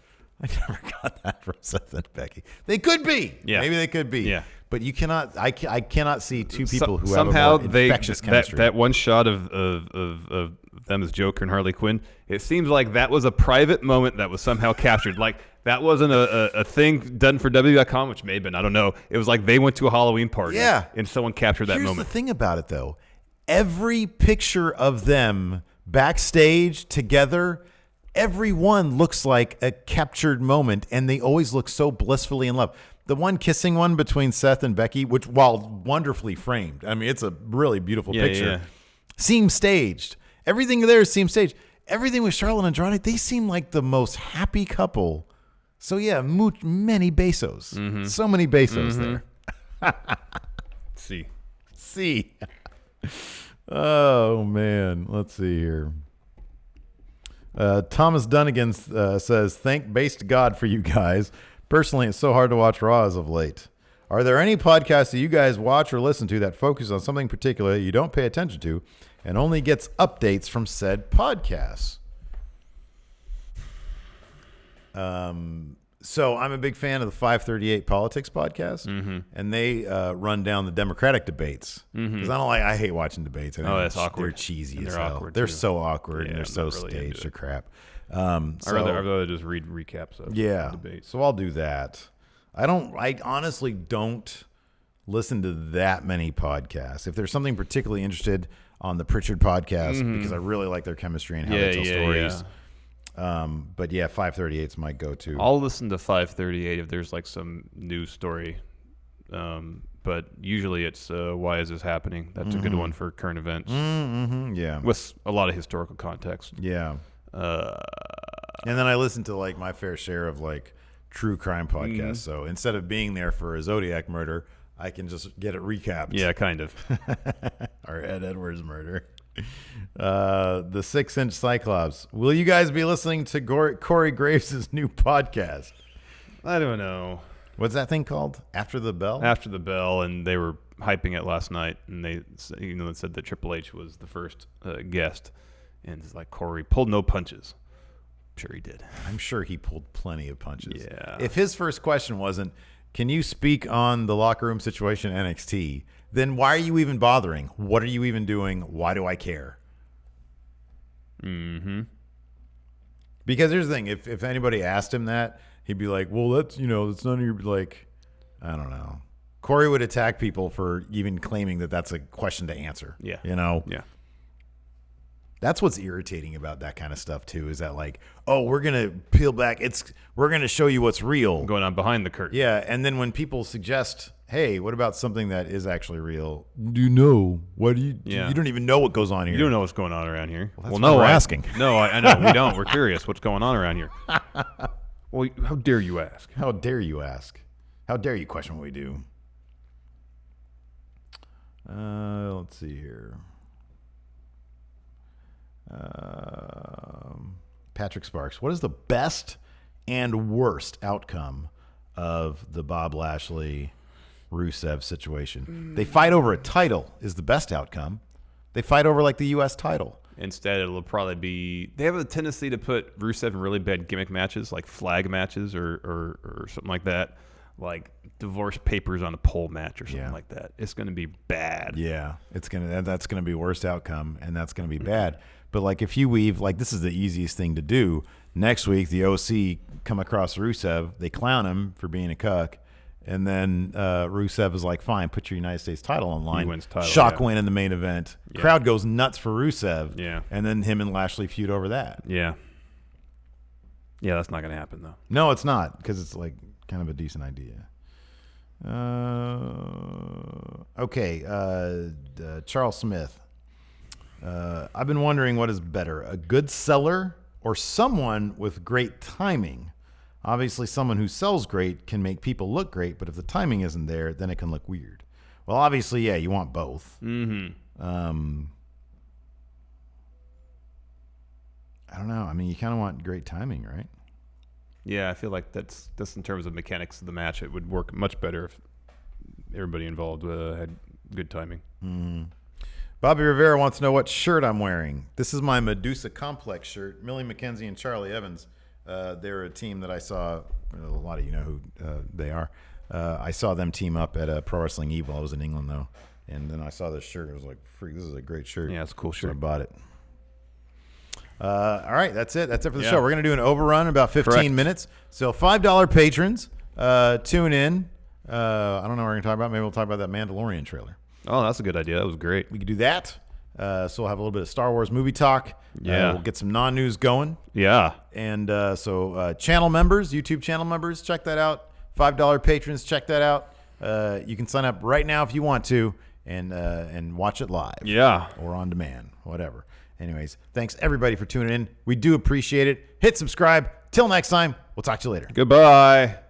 I never got that from Seth and Becky. They could be. Yeah. Maybe they could be. Yeah. But you cannot. I cannot see two people who somehow have a more infectious chemistry. That one shot of them as Joker and Harley Quinn. It seems like that was a private moment that was somehow captured. Like that wasn't a thing done for WWE.com, which may have been. I don't know. It was like they went to a Halloween party. Yeah. And someone captured that Here's moment. the thing about it, though. Every picture of them backstage together, everyone looks like a captured moment, and they always look so blissfully in love. The one kissing one between Seth and Becky, which, while wonderfully framed, I mean, it's a really beautiful picture, seems staged. Everything there seems staged. Everything with Charlotte and Andrade, they seem like the most happy couple. So, yeah, many besos. Mm-hmm. So many besos there. See. Oh, man. Let's see here. Thomas Dunnigan says, thank base to God for you guys. Personally, it's so hard to watch Raw as of late. Are there any podcasts that you guys watch or listen to that focus on something particular you don't pay attention to and only gets updates from said podcasts? So I'm a big fan of the 538 Politics podcast, and they run down the Democratic debates because I hate watching debates. That's awkward. They're cheesy and as they're hell. awkward They're too. so awkward and they're I'm so not really staged. into They're it. crap. I'd rather just read recaps of debates. So I'll do that. I honestly don't listen to that many podcasts. If there's something particularly interested on the Pritchard podcast, because I really like their chemistry and how they tell stories. But yeah, 538's my go-to. I'll listen to 538 if there's like some news story. But usually it's why is this happening? That's a good one for current events. Yeah. With a lot of historical context. Yeah. And then I listen to like my fair share of like true crime podcasts. So instead of being there for a Zodiac murder, I can just get it recapped. Yeah, kind of. Or Ed Edwards murder. The 6-inch Cyclops. Will you guys be listening to Corey Graves' new podcast? I don't know. What's that thing called? After the Bell? After the Bell, and they were hyping it last night, and they said that Triple H was the first guest, and it's like Corey pulled no punches. I'm sure he did. I'm sure he pulled plenty of punches. Yeah. If his first question wasn't, can you speak on the locker room situation in NXT? Then why are you even bothering? What are you even doing? Why do I care? Because here's the thing. If anybody asked him that, he'd be like, well, that's none of your, like, I don't know. Corey would attack people for even claiming that that's a question to answer. Yeah. Yeah. That's what's irritating about that kind of stuff, too, is that, like, oh, we're going to peel back. We're going to show you what's real. Going on behind the curtain. Yeah, and then when people suggest, hey, what about something that is actually real? Do you know? What do you? Yeah. You don't even know what goes on here. You don't know what's going on around here. Well, no, we're asking. No, I know. We don't. We're curious what's going on around here. Well, how dare you ask? How dare you ask? How dare you question what we do? Let's see here. Patrick Sparks. What is the best and worst outcome of the Bob Lashley Rusev situation? They fight over a title is the best outcome. They fight over like the U.S. title. Instead, it'll probably be... They have a tendency to put Rusev in really bad gimmick matches, like flag matches or something like that. Like divorce papers on a pole match or something like that. It's going to be bad. Yeah, that's gonna be worst outcome, and that's gonna be bad. But like if you weave, like this is the easiest thing to do. Next week, the OC come across Rusev, they clown him for being a cuck, and then Rusev is like, fine, put your United States title on line. He wins title, Shock win in the main event. Yeah. Crowd goes nuts for Rusev. Yeah. And then him and Lashley feud over that. Yeah. Yeah, that's not going to happen, though. No, it's not, because it's like kind of a decent idea. Okay, Charles Smith. I've been wondering what is better, a good seller or someone with great timing. Obviously, someone who sells great can make people look great, but if the timing isn't there, then it can look weird. Well, obviously, yeah, you want both. Mm-hmm. I don't know. I mean, you kind of want great timing, right? Yeah, I feel like that's in terms of mechanics of the match. It would work much better everybody involved had good timing. Bobby Rivera wants to know what shirt I'm wearing. This is my Medusa Complex shirt. Millie McKenzie and Charlie Evans. They're a team that I saw. A lot of you know who they are. I saw them team up at Pro Wrestling Evil. I was in England, though. And then I saw this shirt. I was like, freak, this is a great shirt. Yeah, it's a cool So shirt. I bought it. All right, that's it. That's it for the show. We're going to do an overrun in about 15 minutes. So $5 patrons, tune in. I don't know what we're going to talk about. Maybe we'll talk about that Mandalorian trailer. Oh, that's a good idea. That was great. We could do that. So we'll have a little bit of Star Wars movie talk. Yeah. We'll get some non-news going. Yeah. And so channel members, YouTube channel members, check that out. $5 patrons, check that out. You can sign up right now if you want to and watch it live. Yeah. Or on demand, whatever. Anyways, thanks everybody for tuning in. We do appreciate it. Hit subscribe. Till next time, we'll talk to you later. Goodbye.